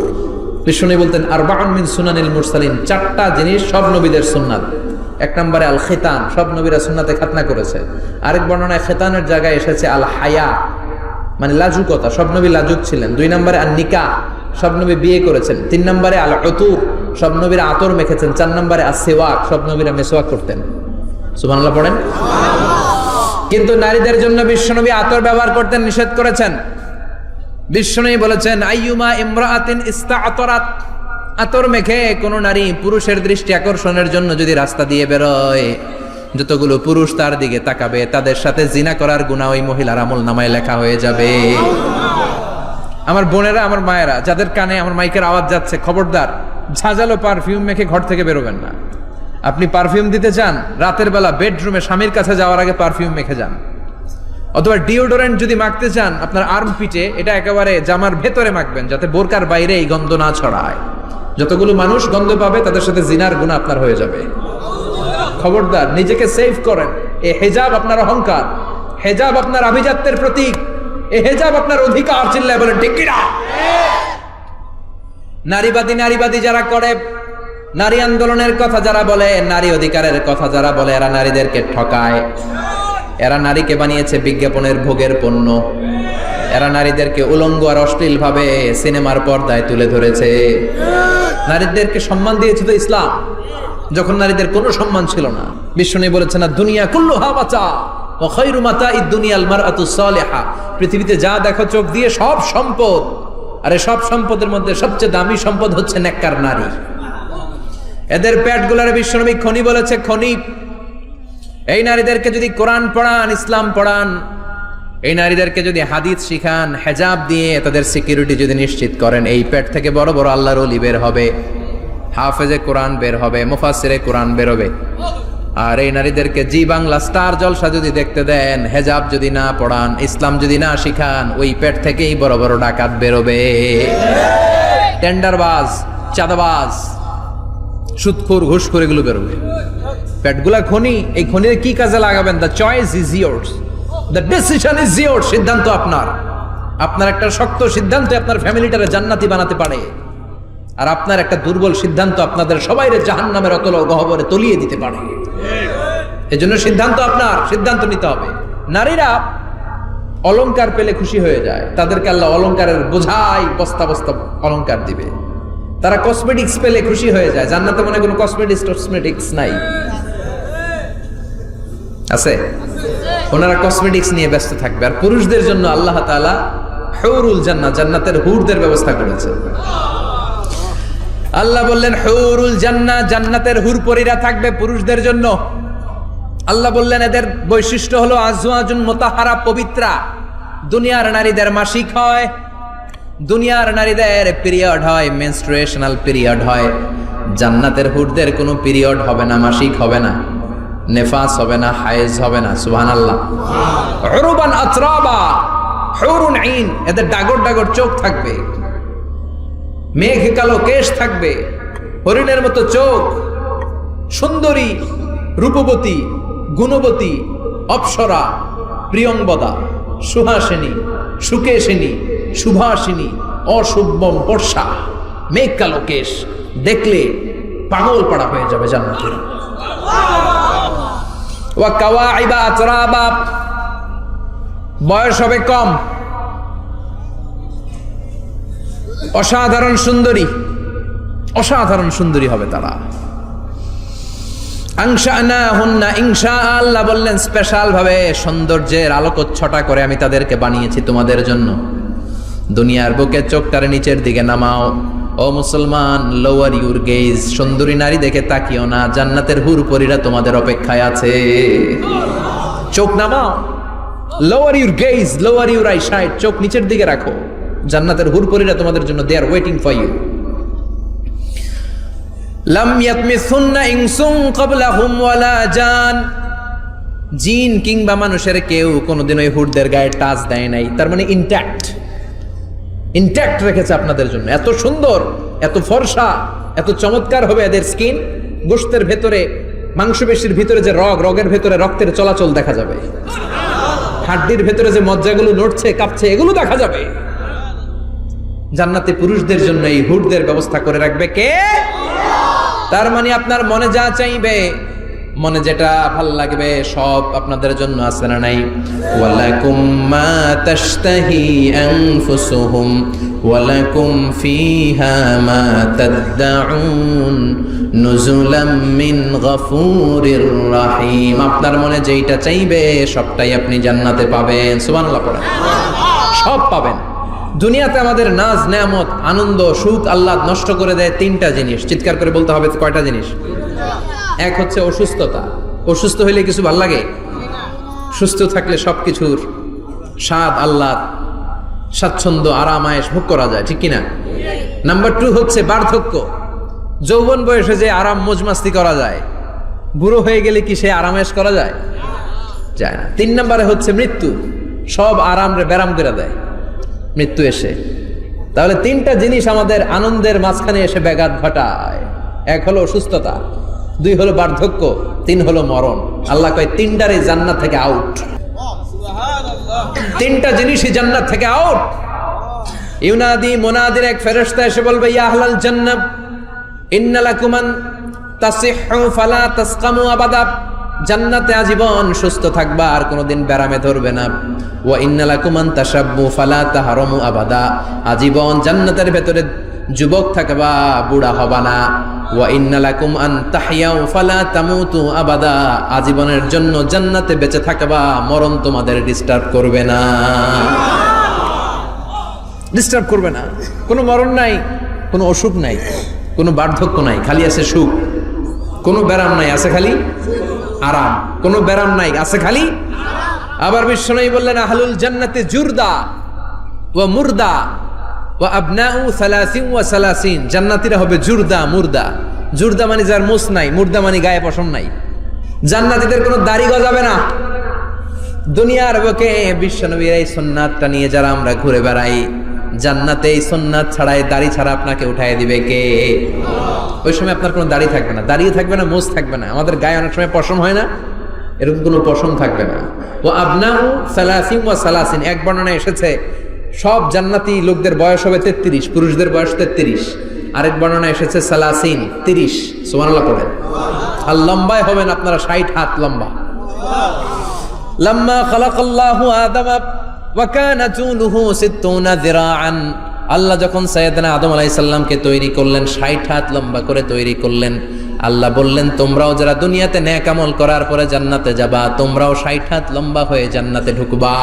বিষ্ণু বলতেন আরবাউন মিন সুনানিল মুরসালিন, চারটা জিনিস সব নবীদের সুন্নাত। এক নম্বরে আল খিতান, সব নবীরা সুন্নাতে খাতনা করেছে। আরেক বর্ণনায় খিতানের জায়গায় এসেছে আল হায়া, মানে লাজুকতা, সব নবী লাজুক ছিলেন। দুই নম্বরে আল নিকাহ, সব নবী বিয়ে করেছেন। তিন নম্বরে আল উতুর, সব নবীরা আতর মেখেছেন। চার নম্বরে আস সিওয়াক, সব নবীরা মিসওয়াক করতেন। সুবহানাল্লাহ পড়েন। কিন্তু নারীদের জন্য বিশ্বনবী আতর ব্যবহার করতেন নিষেধ করেছেন। বিশ্বনবী বলেছেন আইয়ুমা ইমরাআতিন ইস্তাআতারাত, আতর মেখে কোন নারী পুরুষের দৃষ্টি আকর্ষণের জন্য যদি রাস্তা দিয়ে বেরোয়, যতগুলো পুরুষ তার দিকে তাকাবে তাদের সাথে জিনা করার গুনাহ ওই মহিলার আমল নামায় লেখা হয়ে যাবে। আমার বোনেরা, আমার মায়েরা, যাদের কানে আমার মাইকের আওয়াজ যাচ্ছে, খবরদার ঝাঁঝালো পারফিউম মেখে ঘর থেকে বেরোবেন না। আপনি পারফিউম দিতে চান, রাতের বেলা বেডরুমে স্বামীর কাছে যাওয়ার আগে পারফিউম মেখে যান। অথবা ডিওডোরেন্ট যদি মাখতে চান, আপনার আর্ম পিটে, এটা একেবারে জামার ভেতরে মাখবেন, যাতে বোরকার বাইরে এই গন্ধ না ছড়ায়। যতগুলো মানুষ গন্ধ পাবে তাদের সাথে জিনার গুনাহ আপনার হয়ে যাবে। খবরদার নিজেকে সেভ করেন। এই হেজাব আপনার অহংকার, হেজাব আপনার আভিজাত্যের প্রতীক, এই হেজাব আপনার অধিকার। চিল্লায় বলেন ঠিক কিনা? নারীবাদী যারা করে, নারী আন্দোলনের কথা যারা বলে, নারী অধিকারের কথা যারা বলে, এরা নারীদেরকে ঠকায়। এরা নারীকে বানিয়েছে বিজ্ঞাপনের ভোগের পণ্য। এরা নারীদেরকে উলঙ্গ আর অশ্লীল ভাবে সিনেমার পর্দায় তুলে ধরেছে। নারীদেরকে সম্মান দিয়েছে তো ইসলাম, যখন নারীদের কোনো সম্মান ছিল না। বিশ্বনবী বলেছেন না দুনিয়া কুল্লুহা বাচা, ওয়া খায়রু মাতাঈদ দুনিয়াল মারআতুস সালিহা। পৃথিবীতে যা দেখো চোখ দিয়ে সব সম্পদ, আরে সব সম্পদের মধ্যে সবচেয়ে দামি সম্পদ হচ্ছে নেককার নারী। এদের পেটগুলার বিশ্বনবী খনি বলেছে, খনি। এই নারীদেরকে যদি কোরআন পড়ান, ইসলাম পড়ান, এই নারীদেরকে যদি হাদিস শিখান, হেজাব দিয়ে তাদের সিকিউরিটি যদি নিশ্চিত করেন, এই পেট থেকে বড় বড় আল্লাহর ওলি বের হবে, হাফেজে কোরআন বের হবে, মুফাসসিরে কোরআন বের হবে। আর এই নারীদেরকে জি বাংলা স্টার জলসা যদি দেখতে দেন, হেজাব যদি না পড়ান, ইসলাম যদি না শিখান, ওই পেট থেকেই বড় বড় ডাকাত বেরোবে, টেন্ডারবাজ, চাঁদাবাজ, সুদখোর, ঘুষখোর, এগুলো বেরোবে। পেটগুলা খনি, এই খনিতে কি কাজে লাগাবেন? The choice is years, the decision is years. সিদ্ধান্ত আপনার। আপনার একটা শক্ত সিদ্ধান্ত আপনার ফ্যামিলিটারে জান্নাতি বানাতে পারে, আর আপনার একটা দুর্বল সিদ্ধান্ত আপনাদের সবাইরে জাহান্নামের অতল গহ্বরে তলিয়ে দিতে পারে। এজন্য সিদ্ধান্ত আপনার, সিদ্ধান্ত নিতে হবে। নারীরা অলংকার পেলে খুশি হয়ে যায়, তাদেরকে আল্লাহ অলংকারের বোঝাই বস্তা বস্তা অলংকার দিবে। তারা কসমেটিক্স পেলে খুশি হয়ে যায়। জান্নাতে মনে কোনো কসমেটিক্স নাই, আছে? ওনারা কসমেটিক্স নিয়ে ব্যস্ত থাকবে। আর পুরুষদের জন্য আল্লাহ তাআলা হুরুল জান্নাহ, জান্নাতের হুরদের ব্যবস্থা করেছে। আল্লাহ বললেন হুরুল জান্নাহ, জান্নাতের হুরপরীরা থাকবে পুরুষদের জন্য। আল্লাহ বললেন এদের বৈশিষ্ট্য হলো আজওয়াজুন মুতাহহারা, পবিত্রা। দুনিয়ার নারীদের মাসিক হয়, দুনিয়ার নারীদের পিরিয়ড হয়, মেনস্ট্রুয়েশনাল পিরিয়ড হয়। জান্নাতের হুরদের কোনো পিরিয়ড হবে না, মাসিক হবে না, নেফাস হবে না, হায়েজ হবে না। সুবহানাল্লাহ। উরুবান আতরাবা, হুরুন আইন, এদের ডাগর ডাগর চোখ থাকবে, মেঘ কালো কেশ থাকবে, হরিণের মতো চোখ, সুন্দরী, রূপবতী, গুণবতী, অপ্সরা, প্রিয়ংবদা, সুহাসিনী, সুকেশিনী, সুভাষিনী, অশুভম বর্ষা, মেঘ কালো কেশ, দেখলে পাগল পাড়া হয়ে যাবে জান্নাতের। ওয়া কাওয়াইবা আতরাবা, বয়স হবে কম, অসাধারণ সুন্দরী, অসাধারণ সুন্দরী হবে তারা। আনশানাহুন্না ইনশা, আল্লাহ বললেন স্পেশাল ভাবে সৌন্দর্যের আলোকচ্ছটা করে আমি তাদেরকে বানিয়েছি তোমাদের জন্য। দুনিয়ার বুকে চোখটারে নিচের দিকে নামাও। ও মুসলমান, লোয়ার ইউর গেজ, সুন্দরী নারী দেখে তাকিও না, জান্নাতের হুরপরীরা তোমাদের অপেক্ষায় আছে। চোখ নামাও, lower your gauge, lower your I side, চোখ নিচের দিকে রাখো। জান্নাতের হুরপরীরা তোমাদের জন্য দে আর ওয়েটিং ফর ইউ। লাম ইয়াতমিসুন্না ইনসুন ক্বাবলাহুম ওয়ালা জান, জিন কিংবা মানুষের কেউ কোনোদিন ওই হুরদের গায়ে টাচ দেয় নাই। তার মানে ইনট্যাক্ট রেখেছে আপনাদের জন্য। এত সুন্দর, এত ফর্সা, এত চমৎকার হবে এদের স্কিন। গোশতের ভেতরে, মাংসপেশির ভিতরে যে রগের ভেতরে রক্তের চলাচল দেখা যাবে, হাড্ডির ভেতরে যে মজ্জাগুলো নড়ছে কাঁপছে এগুলো দেখা যাবে। জান্নাতে পুরুষদের জন্য এই হুরদের ব্যবস্থা করে রাখবে কে? তার মানে আপনার মনে যা চাইবে, মনে যেটা ভাল লাগবে সব আপনাদের জন্য আছে না নাই? ওয়ালাকুম মা তাশতাহি আনফুসুহুম ওয়ালাকুম ফিহা মা তাদউন নুজুলাম মিন গফুরির রহিম। আপনার মনে যেটা চাইবে সবটাই আপনি জান্নাতে পাবেন। সুবহানাল্লাহ পড়েন। সব পাবেন। দুনিয়াতে আমাদের নাজ নেয়ামত, আনন্দ, সুখ আল্লাহ নষ্ট করে দেয় তিনটা জিনিস। চিৎকার করে বলতে হবে কয়টা জিনিস? এক হচ্ছে অসুস্থতা। অসুস্থ হইলে কিছু ভাল লাগে? সুস্থ থাকলে সবকিছুর স্বাদ, আহ্লাদ, স্বাচ্ছন্দ্য, আরাম আয়েশ ভোগ করা যায়, ঠিক কিনা? নাম্বার 2 হচ্ছে বার্ধক্য। যৌবন বয়সে যে আরাম মজমাস্তি করা যায়, বুড়ো হয়ে গেলে কি সে আরাম আয়েশ করা যায়? যায় না। 3 নম্বরে হচ্ছে মৃত্যু। সব আরাম রে ব্যারাম করে দেয় মৃত্যু এসে। তাহলে 3টা জিনিস আমাদের আনন্দের মাঝখানে এসে ব্যাঘাত ঘটায়। 1 হলো অসুস্থতা, 2 হলো বার্ধক্য, 3 হলো মরণ। আল্লাহ কয় 3টারই জান্নাত থেকে আউট। 3টা জিনিসই জান্নাত থেকে আউট। ইউনাদি মুনাদির এক ফেরেশতা এসে বলবে, ইয়া আহলাল জান্নাহ ইন্না লাকুম আন তাসিহু ফালা তাসকামু আবাদা। জান্নাতে আজীবন সুস্থ থাকবা, আর কোনোদিন ব্যারামে ধরবে না। ওয়া ইন্নালাকুম আন তাশাব্বু ফালা তাহরামু আবাদা, আজীবন জান্নাতের ভেতরে যুবক থাকবা, বুড়া হবা না। ওয়া ইন্নালাকুম আন তাহইয়াউ ফালা তামুতু আবাদা, আজীবনের জন্য জান্নাতে বেঁচে থাকবা, মরণ তোমাদের ডিস্টার্ব করবে না, ডিস্টার্ব করবে না। কোনো মরণ নাই, কোনো অসুখ নাই, কোনো বার্ধক্য নাই, খালি আছে সুখ। কোনো ব্যারাম নাই, আছে খালি আরাম। কোনো ব্যারাম নাই, আছে খালি। আবার বিশ্বনবী বললেন আহলুল জান্নাতি জুরদা ওয়া মুরদা ওয়া আবনাউ সালাসিন ওয়া সালাসিন, জান্নাতীরা হবে জুরদা মুরদা। জুরদা মানে যার মুছ নাই, মুরদা মানে গায়ে পশম নাই। জান্নাতীদের কোনো দাড়ি গজাবে না। দুনিয়ার বুকে বিশ্বনবীর এই সুন্নাতটা নিয়ে যারা আমরা ঘুরে বেড়াই, জান্নাতে এই সুন্নাত ছাড়াই দাড়ি ছাড়া আপনাকে উঠায় দিবে কে? ওই সময় আপনার কোনো দাড়ি থাকবে না, দাড়িয়ে থাকবে না, মোজ থাকবে না। আমাদের গায়ে অনেক সময় পশম হয় না, এরকম কোনো পশম থাকবে না। ও আবনাউ সালাসিন ওয়া সালাসিন, এক বর্ণনায় এসেছে সব জান্নাতি লোকদের বয়স হবে 33, পুরুষদের বয়স 33। আরেক বর্ণনায় এসেছে সালাসিন, 30। সুবহানাল্লাহ পড়েন। আর লম্বায় হবেন আপনারা 60 হাত লম্বা। লাম্মা খালাকাল্লাহু আদামা ওয়া কানা তুলুহু 60 যিরাআন, আল্লাহ যখন সাইয়েদনা আদম আলাইহিস সালামকে তৈরি করলেন, 60 হাত লম্বা করে তৈরি করলেন। আল্লাহ বললেন তোমরাও যারা দুনিয়াতে নেক আমল করার পরে জান্নাতে যাবা, তোমরাও 60 হাত লম্বা হয়ে জান্নাতে ঢুকবা।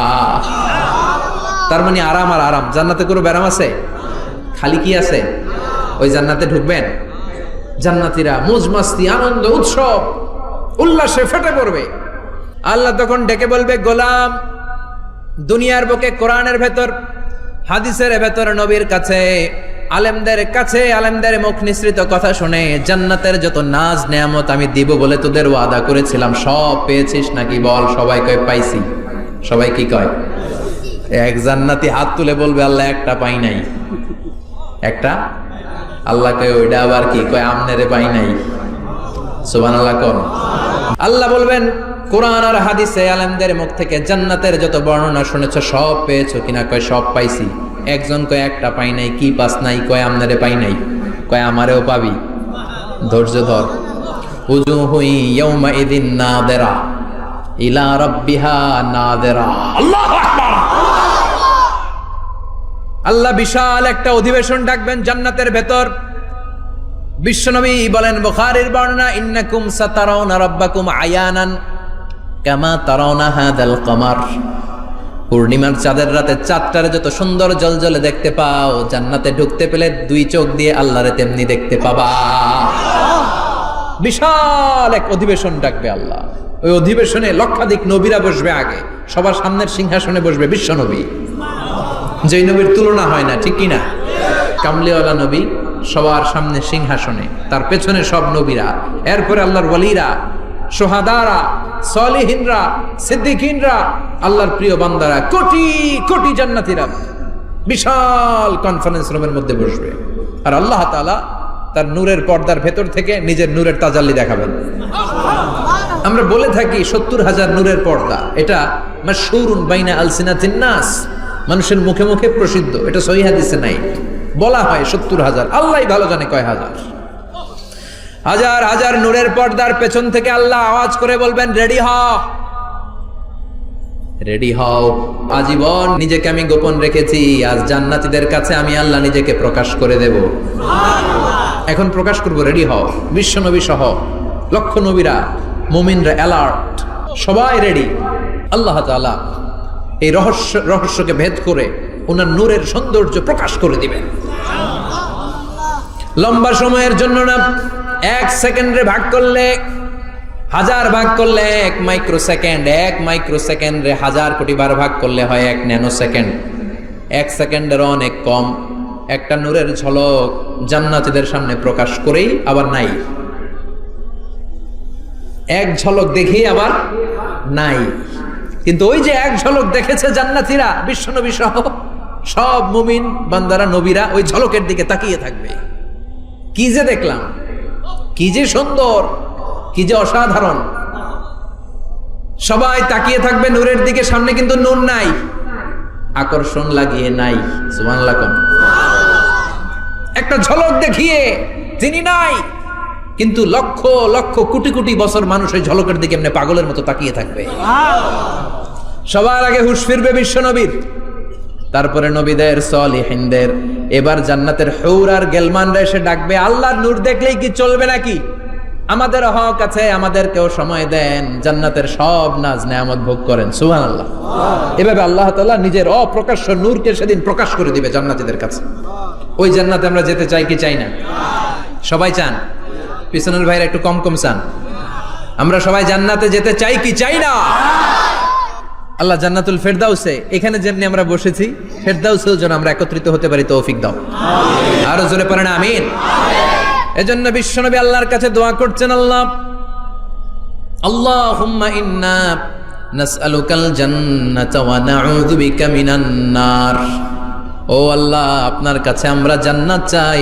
তার মানে আরাম আর আরাম। জান্নাতে কোনো ব্যারাম আছে? খালি কি আছে? ওই জান্নাতে ঢুকবেন, জান্নাতীরা মौज মাস্তি, আনন্দ, উৎসব, উল্লাসে ফেটে পড়বে। আল্লাহ তখন ডেকে বলবে গোলাম, দুনিয়ার বুকে কোরআনের ভেতর, হাদিসের ভেতর, নবীর কাছে, আলেমদের কাছে, আলেমদের মুখ নিঃসৃত কথা শুনে জান্নাতের যত নাজ নেয়ামত আমি দিব বলে তোদের ওয়াদা করেছিলাম, সব পেয়েছিস নাকি বল? সবাই কয় পাইছি। সবাই কি কয়? এক জান্নাতি হাত তুলে বলবে আল্লাহ একটা পাই নাই। একটা? আল্লাহ কয় ওইটা আবার কি? কয় আমনেরে পাই নাই। সুবহানাল্লাহ কোন? আল্লাহ বলবেন কোরআন আর হাদিসে আলেমদের মুখ থেকে জান্নাতের যত বর্ণনা শুনেছ সব পেয়েছো কিনা? কয় সব পাইছি। একজন কয় একটা পাই নাই। কি পাস নাই? কয় আমনেরে পাই নাই। কয় আমারেও পাবি, ধৈর্য ধর। উজুহু ইয়াউমা ইদিন নাদিরা ইলা রাব্বিহা নাদিরা। আল্লাহু আকবার। আল্লাহ বিশাল একটা অধিবেশন ডাকবেন জান্নাতের ভেতর। বিশ্বনবী বলেন বুখারীর বর্ণনা, ইন্নাকুম সাতারাউনা রাব্বাকুম আয়ানান কামা তারাউনা হাদাল কমার। পূর্ণিমার চাঁদের রাতে চাঁদটারে যত সুন্দর জলজলে দেখতে পাও, জান্নাতে ঢুকতে পেলে দুই চোখ দিয়ে আল্লাহরে তেমনি দেখতে পাবা। বিশাল এক অধিবেশন ডাকবে আল্লাহ। ওই অধিবেশনে লক্ষাধিক নবীরা বসবে। আগে সবার সামনের সিংহাসনে বসবে বিশ্বনবী, যেই নবীর তুলনা হয় না, ঠিক কিনা? কামলিওয়ালা নবী সবার সামনে সিংহাসনে, তার পেছনে সব নবীরা, এরপরে আল্লাহর ওয়ালিরা, শোহাদারা, সলিহিনরা, সিদ্দিকিনরা, আল্লাহর প্রিয় বান্দারা, কোটি কোটি জান্নাতীরা বিশাল কনফারেন্স রুমের মধ্যে বসবে। আর আল্লাহ তাআলা তার নূরের পর্দার ভেতর থেকে নিজের নূরের তাজাল্লি দেখাবেন। আমরা বলে থাকি 70,000 নূরের পর্দা, এটা মাশহুরুন বাইনা আলসিনাতিন নাস, মানুষের মুখে মুখে প্রসিদ্ধ। এটা সহিহ হাদিসে নাই, বলা হয় 70,000। আল্লাহই ভালো জানে কয় হাজার। হাজার হাজার নূরের পর্দার পেছন থেকে আল্লাহ আওয়াজ করে বলবেন রেডি হও, রেডি হও। আজীবন নিজেকে আমি গোপন রেখেছি, আজ জান্নাতীদের কাছে আমি আল্লাহ নিজেকে প্রকাশ করে দেব। এখন প্রকাশ করব, রেডি হও। বিশ্ব নবী সহ লক্ষ নবীরা, মুমিনরা অ্যালার্ট, সবাই রেডি। আল্লাহ তাআলা এই রহস্যকে ভেদ করে ওনার নূরের সৌন্দর্য প্রকাশ করে দিবেন। লম্বা সময়ের জন্য না, 1 সেকেন্ডে ভাগ করলে, 1000 ভাগ করলে 1 মাইক্রো সেকেন্ড, 1 মাইক্রো সেকেন্ডে 1000 কোটি বার ভাগ করলে হয় 1 ন্যানো সেকেন্ড। 1 সেকেন্ডের অনেক কম একটা নূরের ঝলক জান্নাতীদের সামনে প্রকাশ করেই আবার নাই। এক ঝলক দেখি আবার নাই। কিন্তু ওই যে এক ঝলক দেখেছে জান্নাতীরা, বিশ্বনবী সহ সব মুমিন বান্দারা, নবীরা ওই ঝলকের দিকে তাকিয়ে থাকবে। কি যে দেখলাম, কি যে সুন্দর, কি যে অসাধারণ। সবাই তাকিয়ে থাকবে নূরের দিকে, সামনে কিন্তু নূর নাই, আকর্ষণ লাগিয়ে নাই। সুবহানাল্লাহ। একটা ঝলক দেখিয়ে তিনি নাই, কিন্তু লক্ষ লক্ষ কোটি কোটি বছর মানুষ ওই ঝলকের দিকে এমনি পাগলের মতো তাকিয়ে থাকবে। সবার আগে হুঁশ ফিরবে বিশ্ব নবীর, তারপরে নবীদের, সলিহিনদের। এবার জান্নাতের হুর আর গেলমানরা এসে ডাকবে, আল্লাহর নূর দেখলেই কি চলবে নাকি? আমাদের হক আছে, আমাদেরকেও সময় দেন, জান্নাতের সব নাজ নেয়ামত ভোগ করেন। সুবহানাল্লাহ। এভাবে আল্লাহ তাআলা নিজের অপ্রকাশ্য নূরকে সেদিন প্রকাশ করে দিবে জান্নাতীদের কাছে। ওই জান্নাতে আমরা যেতে চাই কি চাই না? সবাই চান? পিছনের ভাইরা একটু কম কম চান। আমরা সবাই জান্নাতে যেতে চাই কি চাই না? আল্লাহ জান্নাতুল ফেরদাউসে, এখানে যেমনি আমরা বসেছি, ফেরদাউসেও যেন আমরা একত্রিত হতে পারি, তৌফিক দাও। আরো জোরে পড়েন আমিন। এজন্য বিশ্বনবী আল্লাহর কাছে দোয়া করছেন, আল্লাহুম্মা ইন্না নাসআলুকাল জান্নাতা ওয়া নাউযু বিকা মিনান নার। ও আল্লাহ, আপনার কাছে আমরা জান্নাত চাই,